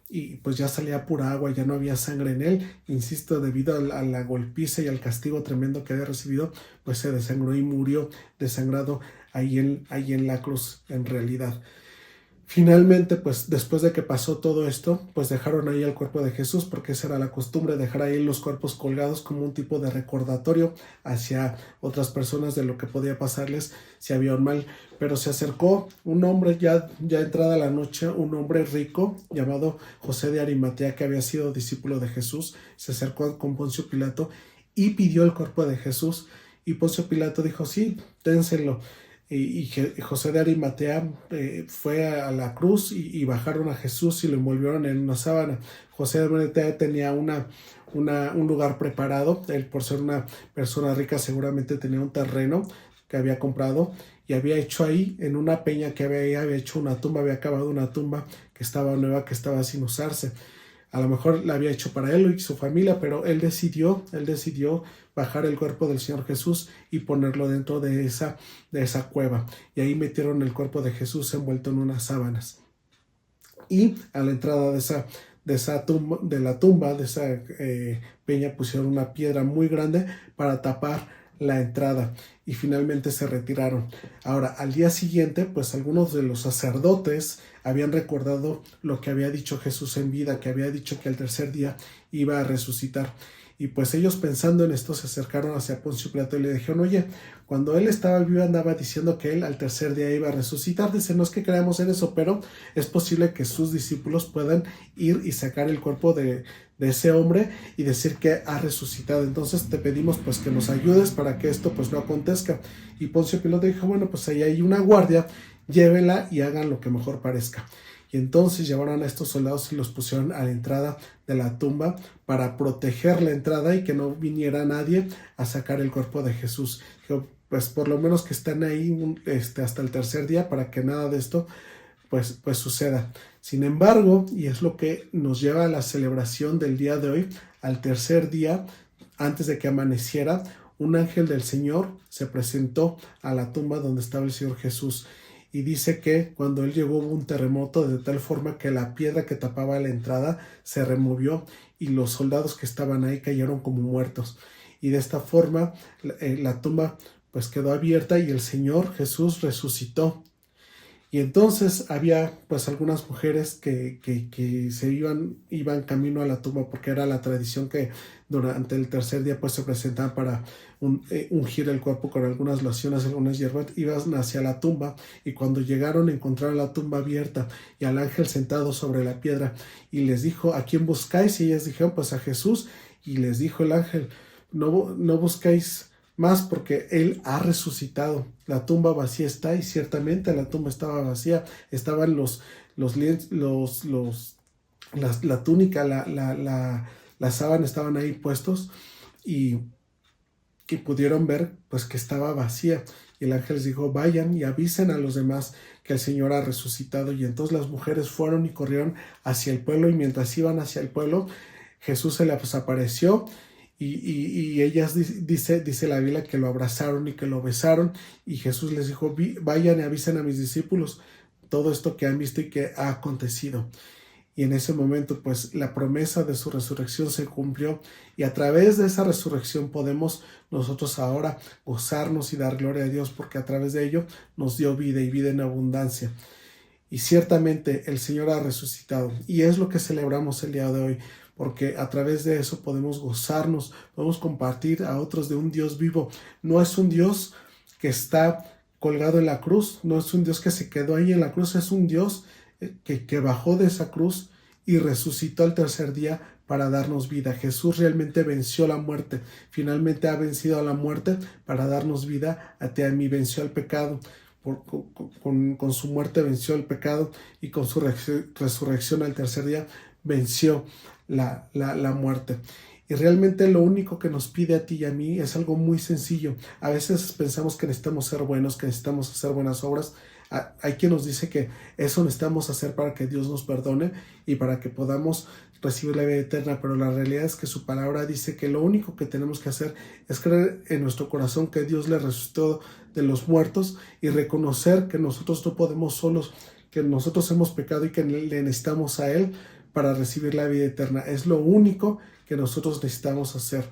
y pues ya salía pura agua, ya no había sangre en él. Insisto, debido a la golpiza y al castigo tremendo que había recibido, pues se desangró y murió desangrado ahí en la cruz, en realidad. Finalmente, pues después de que pasó todo esto, pues dejaron ahí el cuerpo de Jesús, porque esa era la costumbre, dejar ahí los cuerpos colgados como un tipo de recordatorio hacia otras personas de lo que podía pasarles si había un mal. Pero se acercó un hombre ya entrada la noche, un hombre rico llamado José de Arimatea, que había sido discípulo de Jesús. Se acercó con Poncio Pilato y pidió el cuerpo de Jesús, y Poncio Pilato dijo: sí, dénselo. Y José de Arimatea fue a la cruz y bajaron a Jesús y lo envolvieron en una sábana. José de Arimatea tenía un lugar preparado. Él, por ser una persona rica, seguramente tenía un terreno que había comprado y había hecho ahí, en una peña que había hecho una tumba, había cavado una tumba que estaba nueva, que estaba sin usarse. A lo mejor la había hecho para él y su familia, pero él decidió bajar el cuerpo del Señor Jesús y ponerlo dentro de esa cueva. Y ahí metieron el cuerpo de Jesús envuelto en unas sábanas. Y a la entrada de la tumba, de esa peña, pusieron una piedra muy grande para tapar la entrada, y finalmente se retiraron. Ahora, al día siguiente, pues algunos de los sacerdotes habían recordado lo que había dicho Jesús en vida, que había dicho que al tercer día iba a resucitar. Y pues ellos, pensando en esto, se acercaron hacia Poncio Pilato y le dijeron: oye, cuando él estaba vivo andaba diciendo que él al tercer día iba a resucitar. Dice: no es que creamos en eso, pero es posible que sus discípulos puedan ir y sacar el cuerpo de ese hombre y decir que ha resucitado. Entonces te pedimos pues que nos ayudes para que esto pues no acontezca. Y Poncio Pilato dijo: bueno, pues ahí hay una guardia, llévenla y hagan lo que mejor parezca. Y entonces llevaron a estos soldados y los pusieron a la entrada de la tumba para proteger la entrada y que no viniera nadie a sacar el cuerpo de Jesús. Dijo: pues por lo menos que estén ahí hasta el tercer día para que nada de esto pues suceda. Sin embargo, y es lo que nos lleva a la celebración del día de hoy, al tercer día, antes de que amaneciera, un ángel del Señor se presentó a la tumba donde estaba el Señor Jesús. Y dice que cuando él llegó hubo un terremoto de tal forma que la piedra que tapaba la entrada se removió y los soldados que estaban ahí cayeron como muertos. Y de esta forma la tumba pues quedó abierta y el Señor Jesús resucitó. Y entonces había pues algunas mujeres que se iban camino a la tumba, porque era la tradición que durante el tercer día pues se presentaban para ungir el cuerpo con algunas lociones, algunas hierbas. Iban hacia la tumba y cuando llegaron encontraron la tumba abierta y al ángel sentado sobre la piedra, y les dijo: ¿a quién buscáis? Y ellas dijeron: pues a Jesús. Y les dijo el ángel: no buscáis más, porque él ha resucitado. La tumba vacía está. Y ciertamente la tumba estaba vacía. Estaban la túnica, la sábana estaban ahí puestos, y pudieron ver pues que estaba vacía. Y el ángel les dijo: vayan y avisen a los demás que el Señor ha resucitado. Y entonces las mujeres fueron y corrieron hacia el pueblo, y mientras iban hacia el pueblo, Jesús se les apareció. Y ellas, dice la Biblia, que lo abrazaron y que lo besaron, y Jesús les dijo: vayan y avisen a mis discípulos todo esto que han visto y que ha acontecido. Y en ese momento pues la promesa de su resurrección se cumplió, y a través de esa resurrección podemos nosotros ahora gozarnos y dar gloria a Dios, porque a través de ello nos dio vida, y vida en abundancia. Y ciertamente el Señor ha resucitado, y es lo que celebramos el día de hoy, porque a través de eso podemos gozarnos, podemos compartir a otros de un Dios vivo. No es un Dios que está colgado en la cruz, no es un Dios que se quedó ahí en la cruz, es un Dios que bajó de esa cruz y resucitó al tercer día para darnos vida. Jesús realmente venció la muerte, finalmente ha vencido a la muerte para darnos vida a ti, a mí. Venció al pecado, con su muerte venció el pecado, y con su resurrección al tercer día venció la muerte. Y realmente lo único que nos pide a ti y a mí es algo muy sencillo. A veces pensamos que necesitamos ser buenos, que necesitamos hacer buenas obras. Hay quien nos dice que eso necesitamos hacer para que Dios nos perdone y para que podamos recibir la vida eterna, pero la realidad es que su palabra dice que lo único que tenemos que hacer es creer en nuestro corazón que Dios le resucitó de los muertos, y reconocer que nosotros no podemos solos, que nosotros hemos pecado y que le necesitamos a Él para recibir la vida eterna. Es lo único que nosotros necesitamos hacer.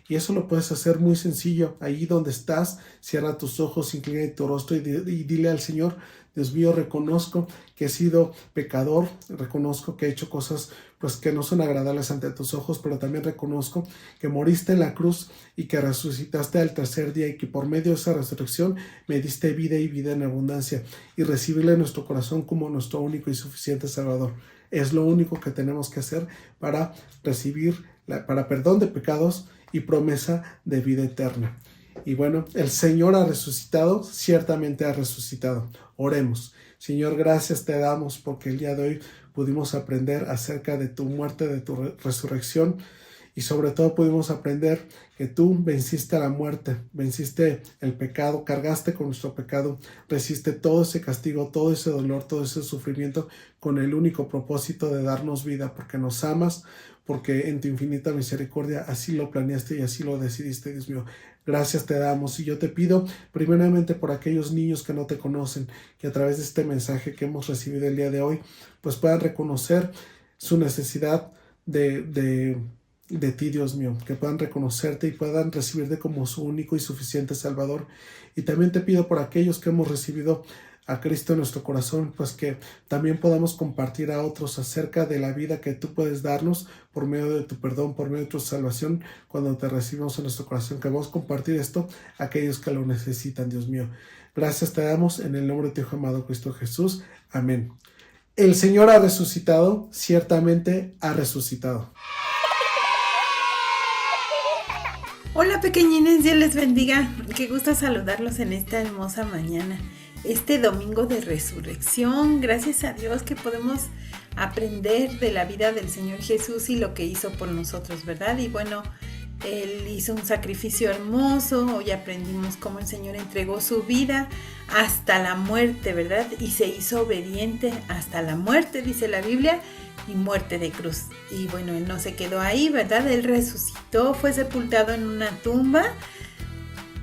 Y eso lo puedes hacer muy sencillo. Ahí donde estás, cierra tus ojos, inclina tu rostro y dile al Señor: Dios mío, reconozco que he sido pecador, reconozco que he hecho cosas pues que no son agradables ante tus ojos, pero también reconozco que moriste en la cruz y que resucitaste al tercer día y que por medio de esa resurrección me diste vida y vida en abundancia, y recibirle en nuestro corazón como nuestro único y suficiente Salvador. Es lo único que tenemos que hacer para recibir para perdón de pecados y promesa de vida eterna. Y bueno, el Señor ha resucitado, ciertamente ha resucitado. Oremos. Señor, gracias te damos porque el día de hoy pudimos aprender acerca de tu muerte, de tu resurrección, y sobre todo pudimos aprender que tú venciste a la muerte, venciste el pecado, cargaste con nuestro pecado, resiste todo ese castigo, todo ese dolor, todo ese sufrimiento con el único propósito de darnos vida, porque nos amas, porque en tu infinita misericordia así lo planeaste y así lo decidiste, Dios mío. Gracias te damos, y yo te pido primeramente por aquellos niños que no te conocen, que a través de este mensaje que hemos recibido el día de hoy, pues puedan reconocer su necesidad de ti, Dios mío, que puedan reconocerte y puedan recibirte como su único y suficiente Salvador. Y también te pido por aquellos que hemos recibido a Cristo en nuestro corazón, pues que también podamos compartir a otros acerca de la vida que tú puedes darnos por medio de tu perdón, por medio de tu salvación, cuando te recibimos en nuestro corazón, que vamos a compartir esto a aquellos que lo necesitan, Dios mío. Gracias te damos en el nombre de tu Hijo amado Cristo Jesús. Amén. El Señor ha resucitado, ciertamente ha resucitado. Hola pequeñines, Dios les bendiga. Qué gusto saludarlos en esta hermosa mañana, este domingo de resurrección. Gracias a Dios que podemos aprender de la vida del Señor Jesús y lo que hizo por nosotros, ¿verdad? Y bueno, Él hizo un sacrificio hermoso. Hoy aprendimos cómo el Señor entregó su vida hasta la muerte, ¿verdad? Y se hizo obediente hasta la muerte, dice la Biblia, y muerte de cruz. Y bueno, Él no se quedó ahí, ¿verdad? Él resucitó, fue sepultado en una tumba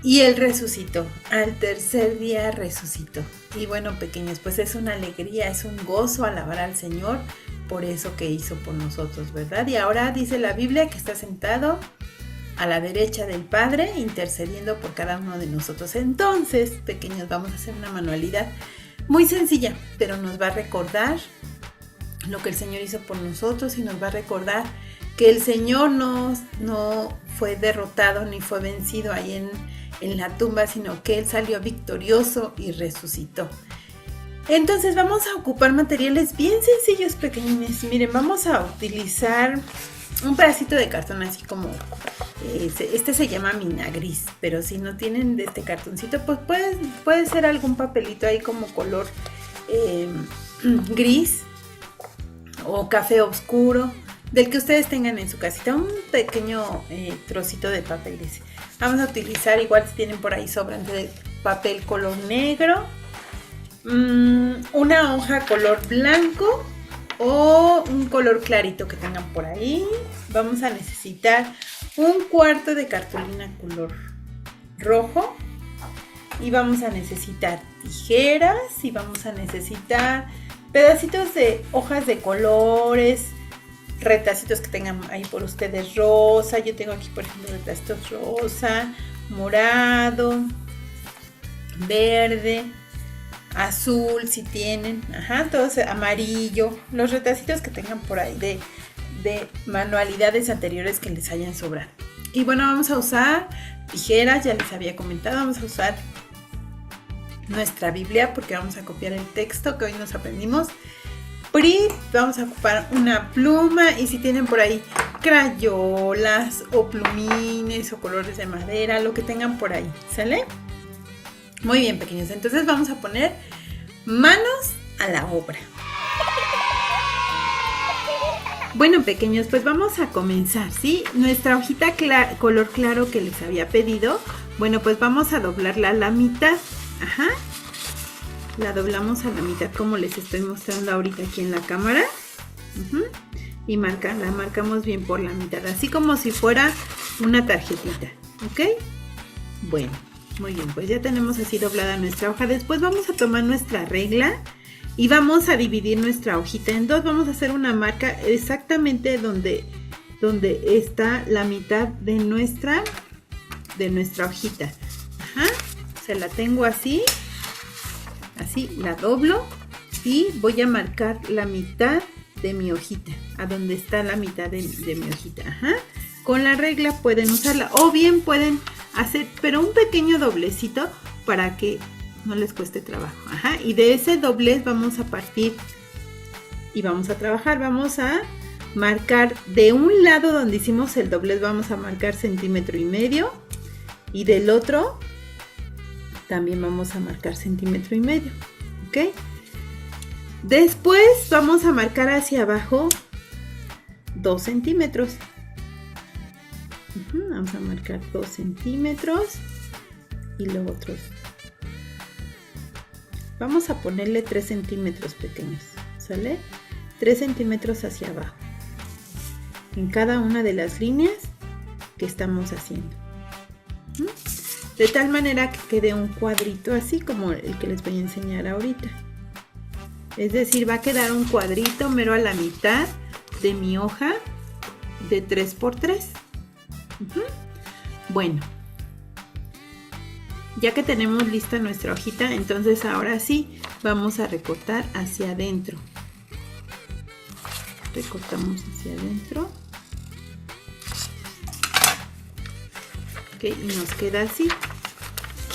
y Él resucitó. Al tercer día resucitó. Y bueno, pequeños, pues es una alegría, es un gozo alabar al Señor por eso que hizo por nosotros, ¿verdad? Y ahora dice la Biblia que está sentado a la derecha del Padre, intercediendo por cada uno de nosotros. Entonces, pequeños, vamos a hacer una manualidad muy sencilla, pero nos va a recordar lo que el Señor hizo por nosotros y nos va a recordar que el Señor no fue derrotado ni fue vencido ahí en la tumba, sino que Él salió victorioso y resucitó. Entonces vamos a ocupar materiales bien sencillos, pequeñines. Miren, vamos a utilizar un pedacito de cartón así como este se llama mina gris, pero si no tienen de este cartoncito, pues puede ser algún papelito ahí como color gris o café oscuro, del que ustedes tengan en su casita, un pequeño trocito de papel. Vamos a utilizar, igual si tienen por ahí sobrante de papel color negro, una hoja color blanco o un color clarito que tengan por ahí. Vamos a necesitar un cuarto de cartulina color rojo y vamos a necesitar tijeras y vamos a necesitar pedacitos de hojas de colores, retacitos que tengan ahí por ustedes rosa. Yo tengo aquí por ejemplo retacitos rosa, morado, verde, azul si tienen, todos amarillo, los retacitos que tengan por ahí de manualidades anteriores que les hayan sobrado. Y bueno, vamos a usar tijeras, ya les había comentado, vamos a usar nuestra Biblia porque vamos a copiar el texto que hoy nos aprendimos. Vamos a ocupar una pluma y si tienen por ahí crayolas o plumines o colores de madera, lo que tengan por ahí, ¿sale? Muy bien, pequeños, entonces vamos a poner manos a la obra. Bueno, pequeños, pues vamos a comenzar, ¿sí? Nuestra hojita color claro que les había pedido, bueno, pues vamos a doblarla a la mitad. La doblamos a la mitad como les estoy mostrando ahorita aquí en la cámara. Y la marcamos bien por la mitad, así como si fuera una tarjetita, ¿ok? Bueno, muy bien, pues ya tenemos así doblada nuestra hoja. Después vamos a tomar nuestra regla y vamos a dividir nuestra hojita en dos. Vamos a hacer una marca exactamente donde donde está la mitad de nuestra hojita. Ajá, se la tengo así, la doblo y voy a marcar la mitad de mi hojita, a donde está la mitad de mi hojita. Ajá. Con la regla pueden usarla o bien pueden hacer, pero un pequeño doblecito para que no les cueste trabajo. Ajá. Y de ese doblez vamos a partir y vamos a trabajar. Vamos a marcar de un lado donde hicimos el doblez, vamos a marcar 1,5 centímetros y del otro también vamos a marcar 1,5 centímetros. ¿Ok? Después vamos a marcar hacia abajo 2 centímetros. Vamos a marcar 2 centímetros y luego otros. Vamos a ponerle 3 centímetros pequeños, ¿sale? 3 centímetros hacia abajo en cada una de las líneas que estamos haciendo. De tal manera que quede un cuadrito así como el que les voy a enseñar ahorita. Es decir, va a quedar un cuadrito mero a la mitad de mi hoja de 3×3. Bueno, ya que tenemos lista nuestra hojita, entonces ahora sí vamos a recortar hacia adentro. Recortamos hacia adentro. Ok, y nos queda así.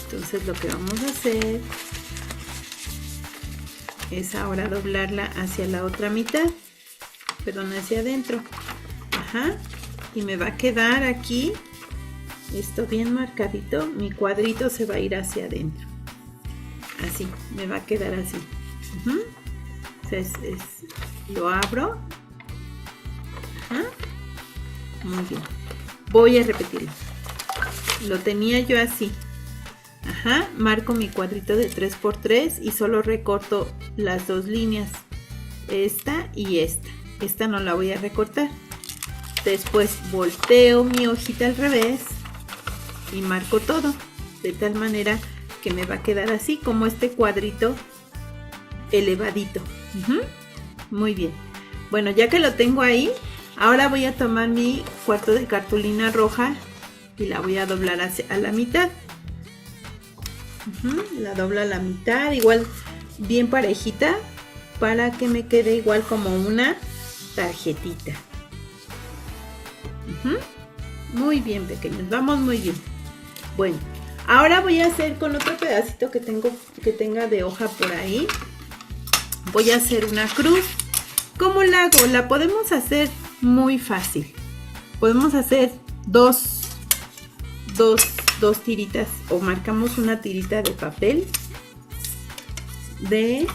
Entonces lo que vamos a hacer es ahora doblarla hacia la otra mitad, perdón, hacia adentro. Ajá. Y me va a quedar aquí esto bien marcadito. Mi cuadrito se va a ir hacia adentro. Así, me va a quedar así. Entonces lo abro. Ajá. Muy bien. Voy a repetirlo. Lo tenía yo así. Ajá, marco mi cuadrito de 3×3 y solo recorto las dos líneas, esta y esta. Esta no la voy a recortar. Después volteo mi hojita al revés y marco todo, de tal manera que me va a quedar así como este cuadrito elevadito. Muy bien. Bueno, ya que lo tengo ahí, ahora voy a tomar mi cuarto de cartulina roja y la voy a doblar a la mitad. La doblo a la mitad, igual bien parejita, para que me quede igual como una tarjetita. Muy bien, pequeños, vamos muy bien. Bueno, ahora voy a hacer con otro pedacito que tenga de hoja por ahí. Voy a hacer una cruz. ¿Cómo la hago? La podemos hacer muy fácil. Podemos hacer dos tiritas, o marcamos una tirita de papel de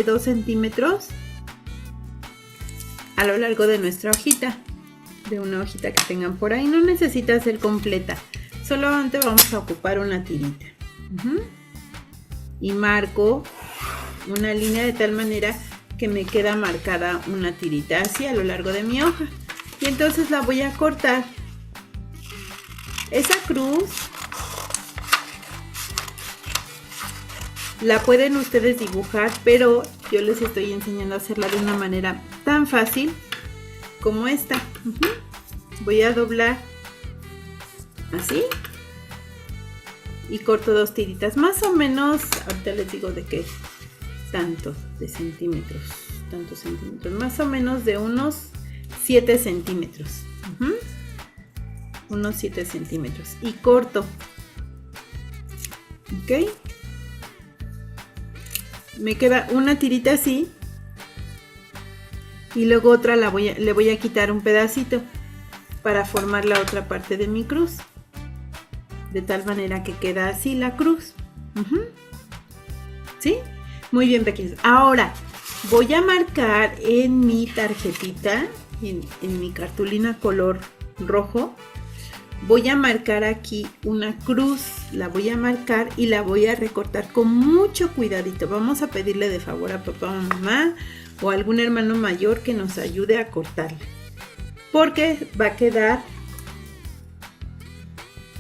2 centímetros a lo largo de nuestra hojita, de una hojita que tengan por ahí. No necesita ser completa, solamente vamos a ocupar una tirita. Y marco una línea de tal manera que me queda marcada una tirita así a lo largo de mi hoja. Y entonces la voy a cortar. Esa cruz la pueden ustedes dibujar, pero yo les estoy enseñando a hacerla de una manera tan fácil como esta. Voy a doblar así y corto 2 tiritas, más o menos, ahorita les digo de qué tanto de centímetros, tantos centímetros, más o menos de unos 7 centímetros. Unos 7 centímetros y corto. Ok, me queda una tirita así y luego otra le voy a quitar un pedacito para formar la otra parte de mi cruz, de tal manera que queda así la cruz. ¿Sí? Muy bien, pequeños. Ahora voy a marcar en mi tarjetita, en mi cartulina color rojo, voy a marcar aquí una cruz, la voy a marcar y la voy a recortar con mucho cuidadito. Vamos a pedirle de favor a papá o mamá o algún hermano mayor que nos ayude a cortarla, porque va a quedar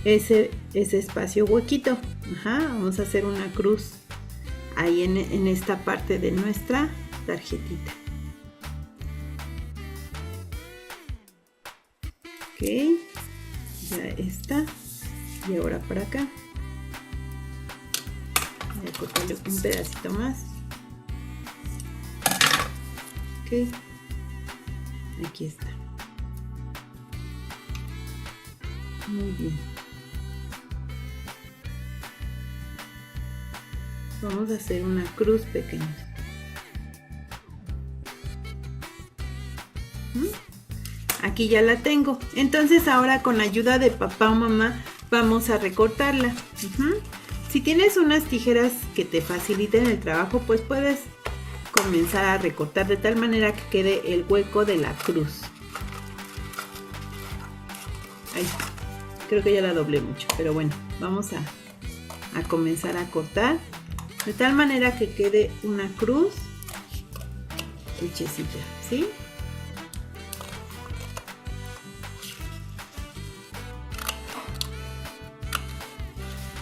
ese espacio huequito. Vamos a hacer una cruz ahí en esta parte de nuestra tarjetita. Ok, ya está. Y ahora para acá. Voy a cortarle un pedacito más. Ok, aquí está. Muy bien. Vamos a hacer una cruz pequeña. Aquí ya la tengo. Entonces ahora con la ayuda de papá o mamá vamos a recortarla. Si tienes unas tijeras que te faciliten el trabajo, pues puedes comenzar a recortar de tal manera que quede el hueco de la cruz. Ahí, creo que ya la doblé mucho, pero bueno, vamos a comenzar a cortar de tal manera que quede una cruz hechecita, ¿sí?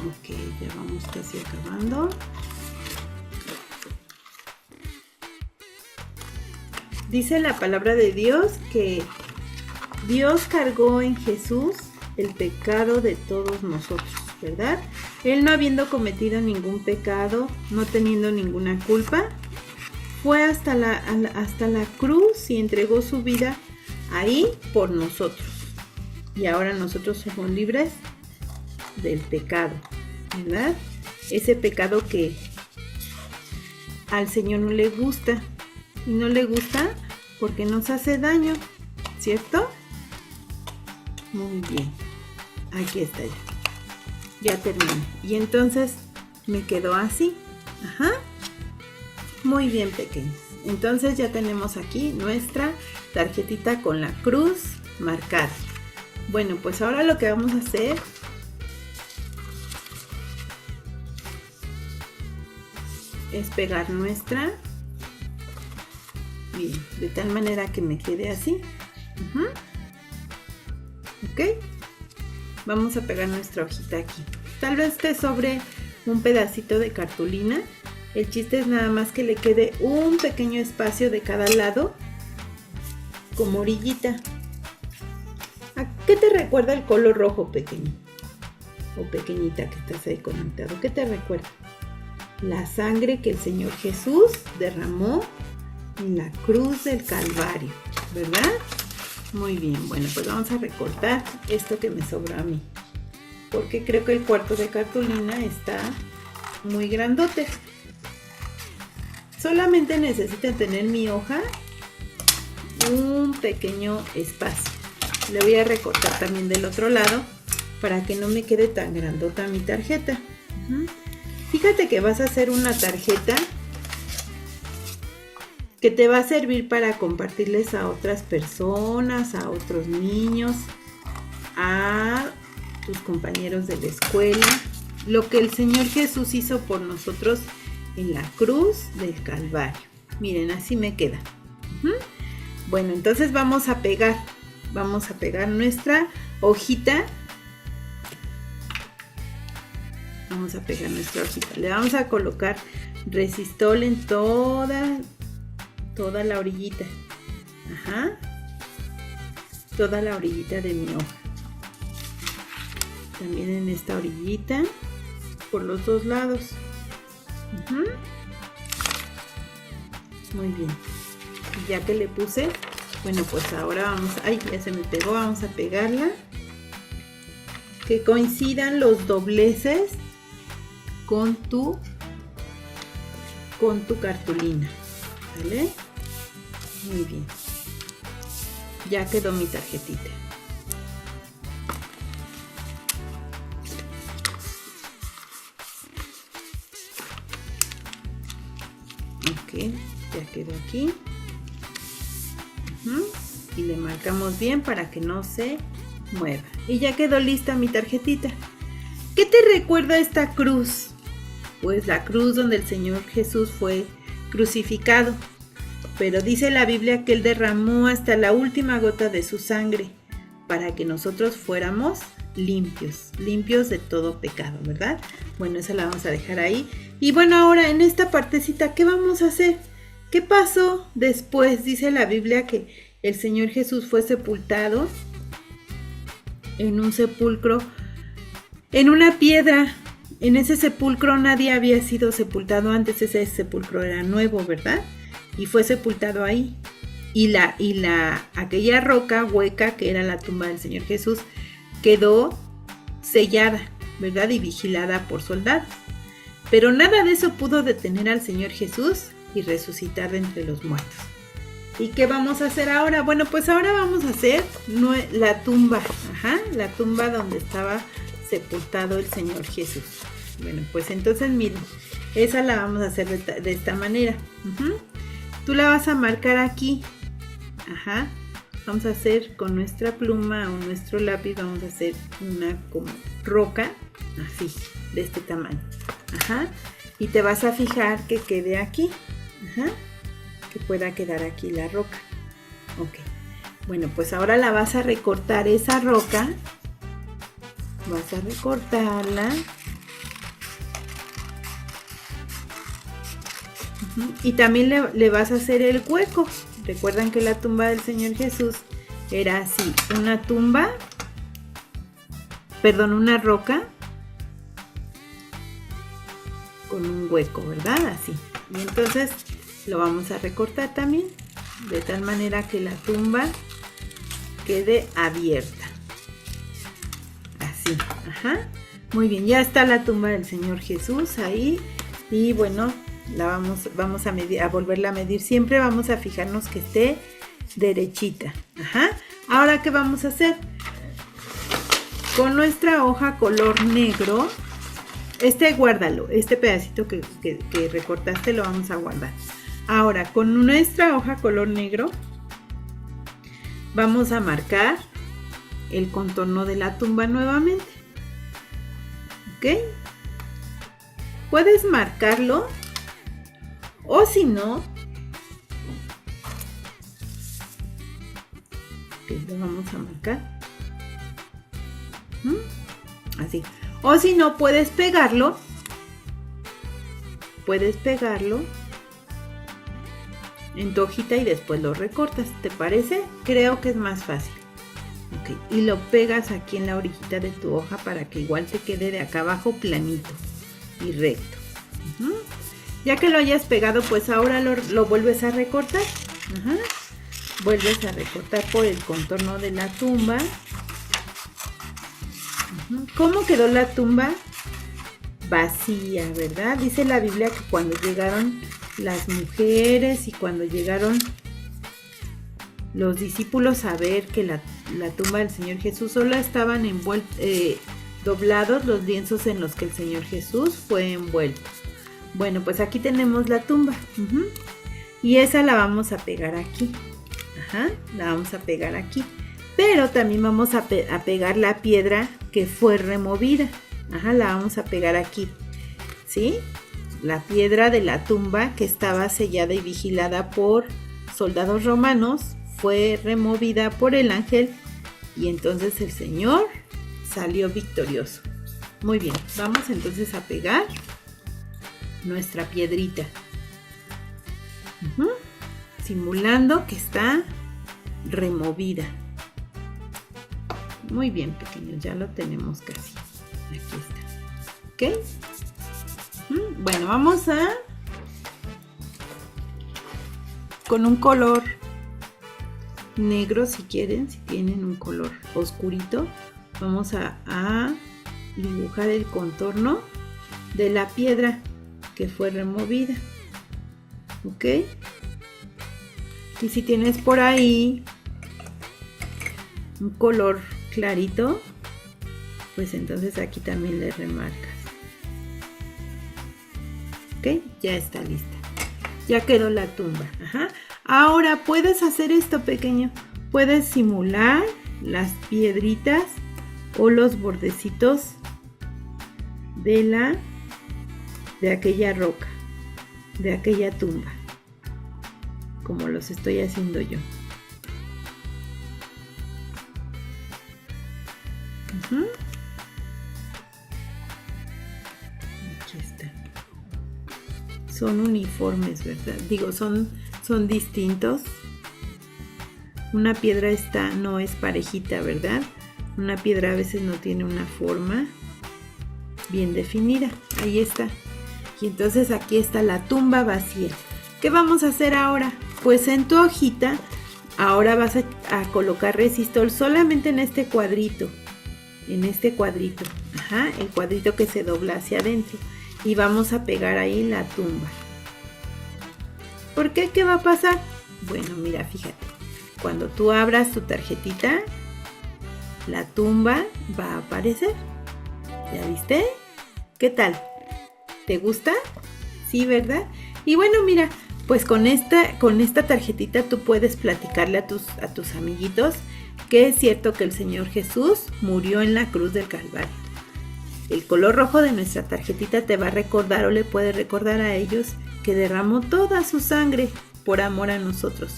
Ok, ya vamos casi acabando. Dice la palabra de Dios que Dios cargó en Jesús el pecado de todos nosotros, ¿verdad? Él, no habiendo cometido ningún pecado, no teniendo ninguna culpa, fue hasta la cruz y entregó su vida ahí por nosotros. Y ahora nosotros somos libres del pecado, ¿verdad? Ese pecado que al Señor no le gusta. Y no le gusta porque nos hace daño, ¿cierto? Muy bien. Aquí está ya. Ya terminé. Y entonces me quedó así. Ajá. Muy bien, pequeños. Entonces ya tenemos aquí nuestra tarjetita con la cruz marcada. Bueno, pues ahora lo que vamos a hacer es pegar nuestra. Bien, de tal manera que me quede así. Ok. Vamos a pegar nuestra hojita aquí. Tal vez te sobre un pedacito de cartulina. El chiste es nada más que le quede un pequeño espacio de cada lado, como orillita. ¿A qué te recuerda el color rojo, pequeño? O pequeñita que estás ahí conectado. ¿Qué te recuerda? La sangre que el Señor Jesús derramó en la cruz del Calvario, ¿verdad? Muy bien, bueno, pues vamos a recortar esto que me sobró a mí, porque creo que el cuarto de cartulina está muy grandote. Solamente necesito tener mi hoja un pequeño espacio. Le voy a recortar también del otro lado para que no me quede tan grandota mi tarjeta. Fíjate que vas a hacer una tarjeta que te va a servir para compartirles a otras personas, a otros niños, a tus compañeros de la escuela, lo que el Señor Jesús hizo por nosotros en la cruz del Calvario. Miren, así me queda. Bueno, entonces vamos a pegar nuestra hojita. Vamos a pegar nuestra hojita. Le vamos a colocar resistol en toda la orillita. Toda la orillita de mi hoja. También en esta orillita, por los dos lados. Muy bien. Y ya que le puse, bueno, pues ahora vamos, ay, ya se me pegó, vamos a pegarla. Que coincidan los dobleces con tu cartulina, ¿vale? Muy bien. Ya quedó mi tarjetita. Ok, ya quedó aquí. Y le marcamos bien para que no se mueva. Y ya quedó lista mi tarjetita. ¿Qué te recuerda esta cruz? Pues la cruz donde el Señor Jesús fue crucificado. Pero dice la Biblia que Él derramó hasta la última gota de su sangre para que nosotros fuéramos limpios de todo pecado, ¿verdad? Bueno, esa la vamos a dejar ahí. Y bueno, ahora en esta partecita, ¿qué vamos a hacer? ¿Qué pasó después? Dice la Biblia que el Señor Jesús fue sepultado en un sepulcro, en una piedra. En ese sepulcro nadie había sido sepultado antes, ese sepulcro era nuevo, ¿verdad? Y fue sepultado ahí. Y aquella roca hueca que era la tumba del Señor Jesús quedó sellada, ¿verdad? Y vigilada por soldados. Pero nada de eso pudo detener al Señor Jesús y resucitar de entre los muertos. ¿Y qué vamos a hacer ahora? Bueno, pues ahora vamos a hacer la tumba, la tumba donde estaba sepultado el Señor Jesús. Bueno, pues entonces miren, esa la vamos a hacer de esta manera. Tú la vas a marcar aquí. Vamos a hacer con nuestra pluma o nuestro lápiz, vamos a hacer una como roca, así, de este tamaño. Y te vas a fijar que quede aquí. Que pueda quedar aquí la roca. Ok. Bueno, pues ahora la vas a recortar esa roca. Vas a recortarla. Y también le vas a hacer el hueco. Recuerdan que la tumba del Señor Jesús era así, una roca con un hueco, ¿verdad? Así. Y entonces lo vamos a recortar también, de tal manera que la tumba quede abierta. Así, Muy bien, ya está la tumba del Señor Jesús ahí. Y bueno, vamos a volverla a medir. Siempre vamos a fijarnos que esté derechita. Ahora, ¿qué vamos a hacer? Con nuestra hoja color negro, guárdalo, este pedacito que recortaste lo vamos a guardar. Ahora, con nuestra hoja color negro, vamos a marcar el contorno de la tumba nuevamente. ¿Ok? Puedes marcarlo, o si no, lo vamos a marcar así, o si no, puedes pegarlo en tu hojita y después lo recortas. ¿Te parece? Creo que es más fácil. Ok, y lo pegas aquí en la orillita de tu hoja para que igual te quede de acá abajo planito y recto. Ya que lo hayas pegado, pues ahora lo vuelves a recortar. Vuelves a recortar por el contorno de la tumba. ¿Cómo quedó la tumba? Vacía, ¿verdad? Dice la Biblia que cuando llegaron las mujeres y cuando llegaron los discípulos a ver que la tumba del Señor Jesús, solo estaban doblados los lienzos en los que el Señor Jesús fue envuelto. Bueno, pues aquí tenemos la tumba. Y esa la vamos a pegar aquí. La vamos a pegar aquí. Pero también vamos a pegar la piedra que fue removida. La vamos a pegar aquí. ¿Sí? La piedra de la tumba que estaba sellada y vigilada por soldados romanos fue removida por el ángel y entonces el Señor salió victorioso. Muy bien, vamos entonces a pegar nuestra piedrita. Simulando que está removida. Muy bien, pequeños, ya lo tenemos casi. Aquí está. ¿Ok? Bueno, vamos con un color negro, si quieren, si tienen un color oscurito, vamos a dibujar el contorno de la piedra que fue removida. ¿Ok? Y si tienes por ahí un color clarito, pues entonces aquí también le remarcas. ¿Ok? Ya está lista. Ya quedó la tumba. Ahora puedes hacer esto, pequeño. Puedes simular las piedritas o los bordecitos de aquella roca, de aquella tumba, como los estoy haciendo yo. Aquí está. Son uniformes, ¿verdad? Digo, son distintos. Una piedra no es parejita, ¿verdad? Una piedra a veces no tiene una forma bien definida. Ahí está. Y entonces aquí está la tumba vacía. ¿Qué vamos a hacer ahora? Pues en tu hojita, ahora vas a colocar resistol solamente en este cuadrito. En este cuadrito. Ajá, el cuadrito que se dobla hacia adentro. Y vamos a pegar ahí la tumba. ¿Por qué? ¿Qué va a pasar? Bueno, mira, fíjate. Cuando tú abras tu tarjetita, la tumba va a aparecer. ¿Ya viste? ¿Qué tal? ¿Te gusta? Sí, ¿verdad? Y bueno, mira, pues con esta tarjetita tú puedes platicarle a tus amiguitos que es cierto que el Señor Jesús murió en la cruz del Calvario. El color rojo de nuestra tarjetita te va a recordar o le puede recordar a ellos que derramó toda su sangre por amor a nosotros.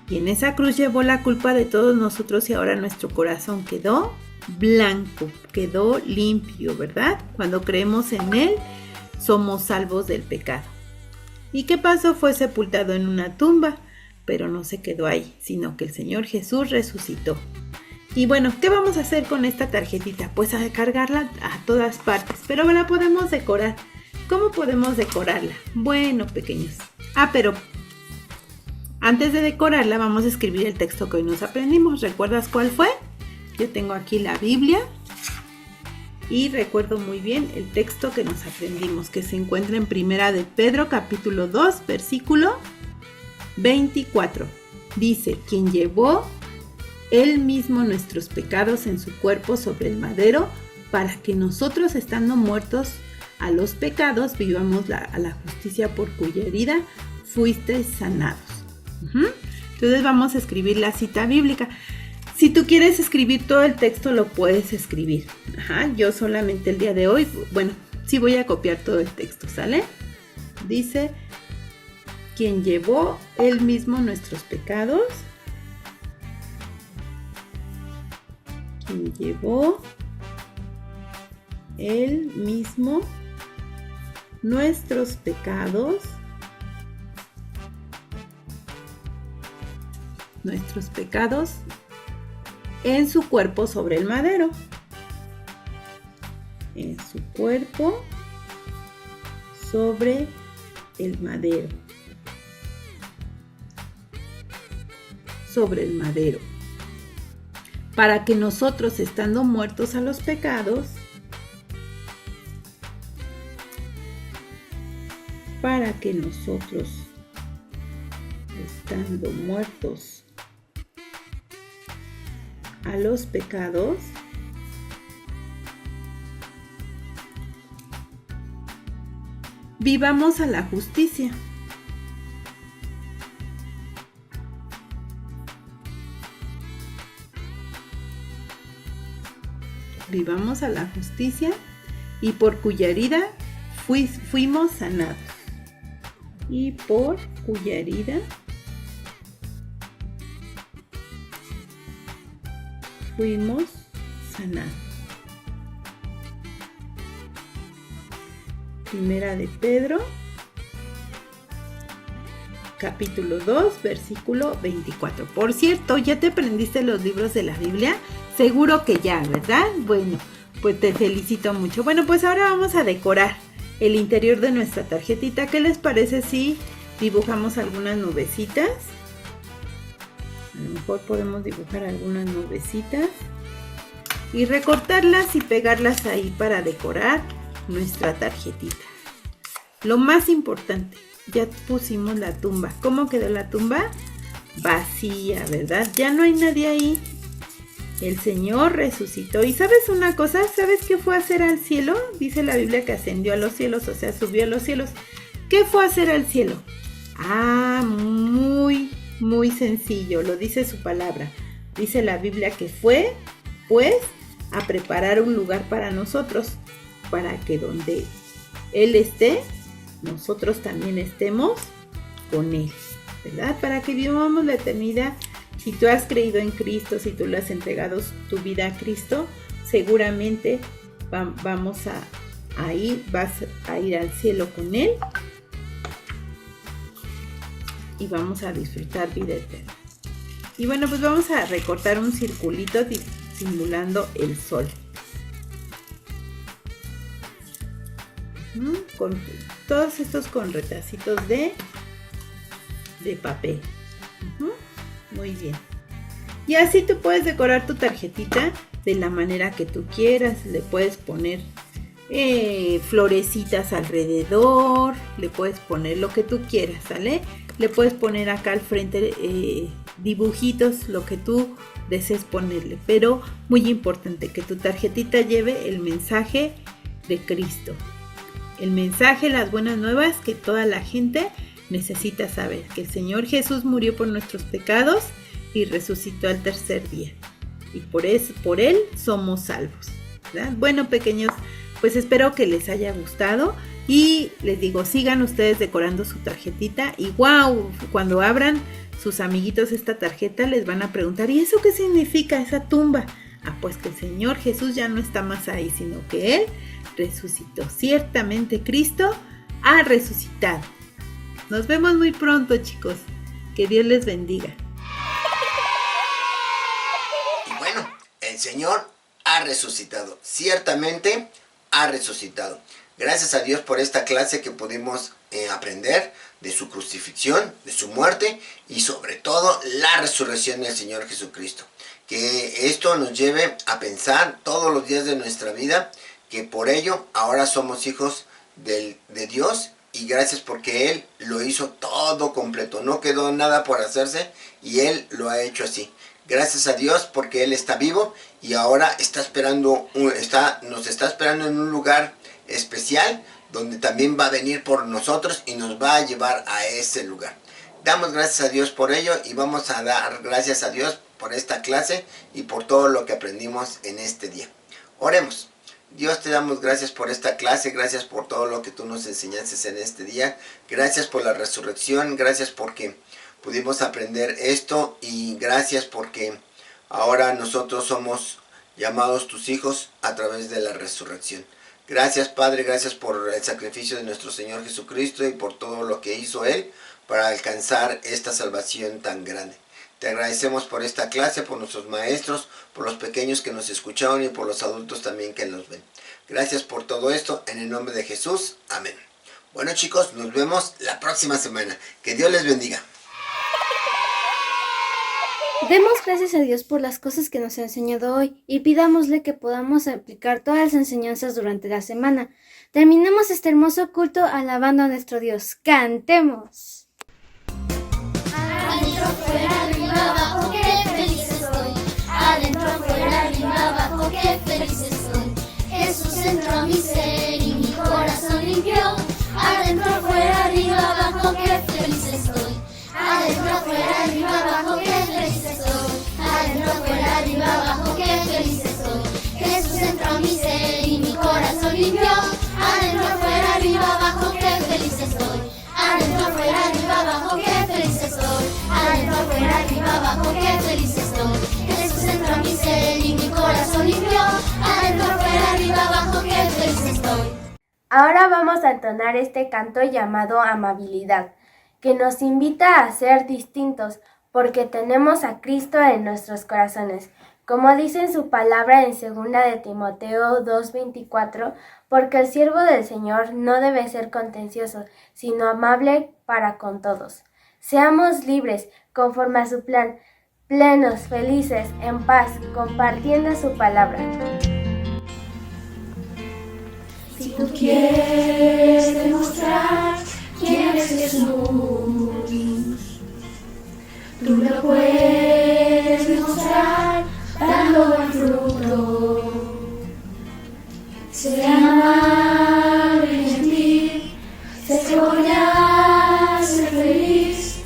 Y en esa cruz llevó la culpa de todos nosotros y ahora nuestro corazón quedó blanco, quedó limpio, ¿verdad? Cuando creemos en Él, somos salvos del pecado. ¿Y qué pasó? Fue sepultado en una tumba, pero no se quedó ahí, sino que el Señor Jesús resucitó. Y bueno, ¿qué vamos a hacer con esta tarjetita? Pues a cargarla a todas partes, pero la podemos decorar. ¿Cómo podemos decorarla? Bueno, pequeños. Pero antes de decorarla vamos a escribir el texto que hoy nos aprendimos. ¿Recuerdas cuál fue? Yo tengo aquí la Biblia y recuerdo muy bien el texto que nos aprendimos, que se encuentra en Primera de Pedro, capítulo 2, versículo 24. Dice, quien llevó Él mismo nuestros pecados en su cuerpo sobre el madero, para que nosotros, estando muertos a los pecados, vivamos a la justicia, por cuya herida fuisteis sanados. Entonces vamos a escribir la cita bíblica. Si tú quieres escribir todo el texto, lo puedes escribir. Yo solamente el día de hoy, bueno, sí voy a copiar todo el texto, ¿sale? Dice, quien llevó Él mismo nuestros pecados. Quien llevó Él mismo nuestros pecados. Nuestros pecados en su cuerpo sobre el madero. En su cuerpo sobre el madero. Sobre el madero. Para que nosotros, estando muertos a los pecados, para que nosotros, estando muertos a los pecados, vivamos a la justicia. Vivamos a la justicia y por cuya herida fuimos sanados. Y por cuya herida fuimos sanados. Primera de Pedro, capítulo 2, versículo 24. Por cierto, ¿ya te aprendiste los libros de la Biblia? Seguro que ya, ¿verdad? Bueno, pues te felicito mucho. Bueno, pues ahora vamos a decorar el interior de nuestra tarjetita. ¿Qué les parece si dibujamos algunas nubecitas? A lo mejor podemos dibujar algunas nubecitas y recortarlas y pegarlas ahí para decorar nuestra tarjetita. Lo más importante, ya pusimos la tumba. ¿Cómo quedó la tumba? Vacía, ¿verdad? Ya no hay nadie ahí. El Señor resucitó. ¿Y sabes una cosa? ¿Sabes qué fue a hacer al cielo? Dice la Biblia que ascendió a los cielos, o sea, subió a los cielos. ¿Qué fue a hacer al cielo? Muy sencillo, lo dice su palabra. Dice la Biblia que fue, pues, a preparar un lugar para nosotros, para que donde Él esté, nosotros también estemos con Él, ¿verdad? Para que vivamos la eternidad. Si tú has creído en Cristo, si tú le has entregado tu vida a Cristo, seguramente vas a ir al cielo con Él y vamos a disfrutar vida eterna. Y bueno, pues vamos a recortar un circulito simulando el sol. Con todos estos con retacitos de papel. Muy bien. Y así tú puedes decorar tu tarjetita de la manera que tú quieras. Le puedes poner florecitas alrededor, le puedes poner lo que tú quieras, ¿sale? Le puedes poner acá al frente dibujitos, lo que tú desees ponerle, pero muy importante que tu tarjetita lleve el mensaje de Cristo, el mensaje, las buenas nuevas que toda la gente necesita saber, que el Señor Jesús murió por nuestros pecados y resucitó al tercer día, y por Él somos salvos, ¿verdad? Bueno, pequeños, pues espero que les haya gustado y les digo, sigan ustedes decorando su tarjetita y wow, cuando abran sus amiguitos esta tarjeta les van a preguntar, ¿y eso qué significa esa tumba? Pues que el Señor Jesús ya no está más ahí, sino que Él resucitó. Ciertamente Cristo ha resucitado. Nos vemos muy pronto, chicos. Que Dios les bendiga. Y bueno, el Señor ha resucitado. Ciertamente ha resucitado. Gracias a Dios por esta clase que pudimos aprender de su crucifixión, de su muerte y sobre todo la resurrección del Señor Jesucristo. Que esto nos lleve a pensar todos los días de nuestra vida que por ello ahora somos hijos de Dios y gracias porque Él lo hizo todo completo. No quedó nada por hacerse y Él lo ha hecho así. Gracias a Dios porque Él está vivo y ahora nos está esperando en un lugar especial donde también va a venir por nosotros y nos va a llevar a ese lugar. Damos gracias a Dios por ello y vamos a dar gracias a Dios por esta clase y por todo lo que aprendimos en este día. Oremos. Dios, te damos gracias por esta clase, gracias por todo lo que tú nos enseñaste en este día, gracias por la resurrección, gracias porque pudimos aprender esto y gracias porque ahora nosotros somos llamados tus hijos a través de la resurrección. Gracias, Padre, gracias por el sacrificio de nuestro Señor Jesucristo y por todo lo que hizo Él para alcanzar esta salvación tan grande. Te agradecemos por esta clase, por nuestros maestros, por los pequeños que nos escucharon y por los adultos también que nos ven. Gracias por todo esto, en el nombre de Jesús. Amén. Bueno, chicos, nos vemos la próxima semana. Que Dios les bendiga. Demos gracias a Dios por las cosas que nos ha enseñado hoy y pidámosle que podamos aplicar todas las enseñanzas durante la semana. Terminemos este hermoso culto alabando a nuestro Dios. ¡Cantemos! Adentro, fuera, arriba, abajo, qué feliz estoy. Adentro, fuera, arriba, abajo, qué feliz estoy. Jesús entró a mi ser y mi corazón limpió. Adentro, fuera, arriba, abajo, qué feliz estoy. Adentro, fuera, arriba, abajo, qué feliz estoy. Adentro, fuera, arriba, abajo, qué feliz estoy. Jesús entró a mi ser y mi corazón limpió. Adentro, fuera, arriba, abajo, qué feliz estoy. Adentro, fuera, arriba, abajo, qué feliz estoy. Adentro, fuera, arriba, abajo, qué feliz estoy. Jesús entró a mi ser y mi corazón limpió. Adentro, fuera, arriba, abajo, qué feliz estoy. Ahora vamos a entonar este canto llamado Amabilidad, que nos invita a ser distintos, porque tenemos a Cristo en nuestros corazones. Como dice en su palabra en 2 de Timoteo 2:24, porque el siervo del Señor no debe ser contencioso, sino amable para con todos. Seamos libres, conforme a su plan, plenos, felices, en paz, compartiendo su palabra. Si tú quieres demostrar quién es Jesús, tú lo puedes demostrar dando buen fruto. Sé amable y gentil, sé cordial, sé feliz.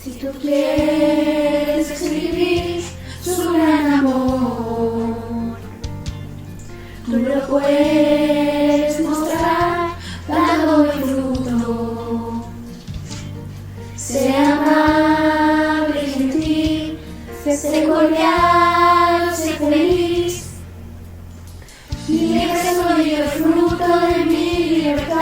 Si tú quieres escribir su gran amor, tú lo puedes mostrar dando buen fruto. Sé amable y gentil, sé cordial, sé feliz. Dile que soy el fruto de mi libertad.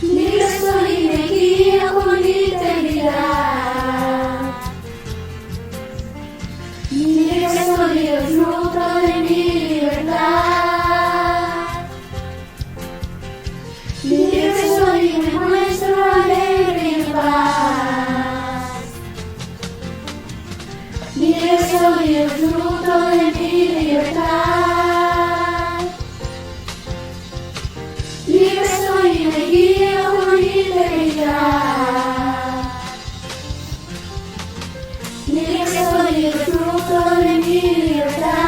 Dile que soy me guío con integridad. mi libertad. Libre soy y me guío por mi integridad. Libre soy y disfruto de mi libertad.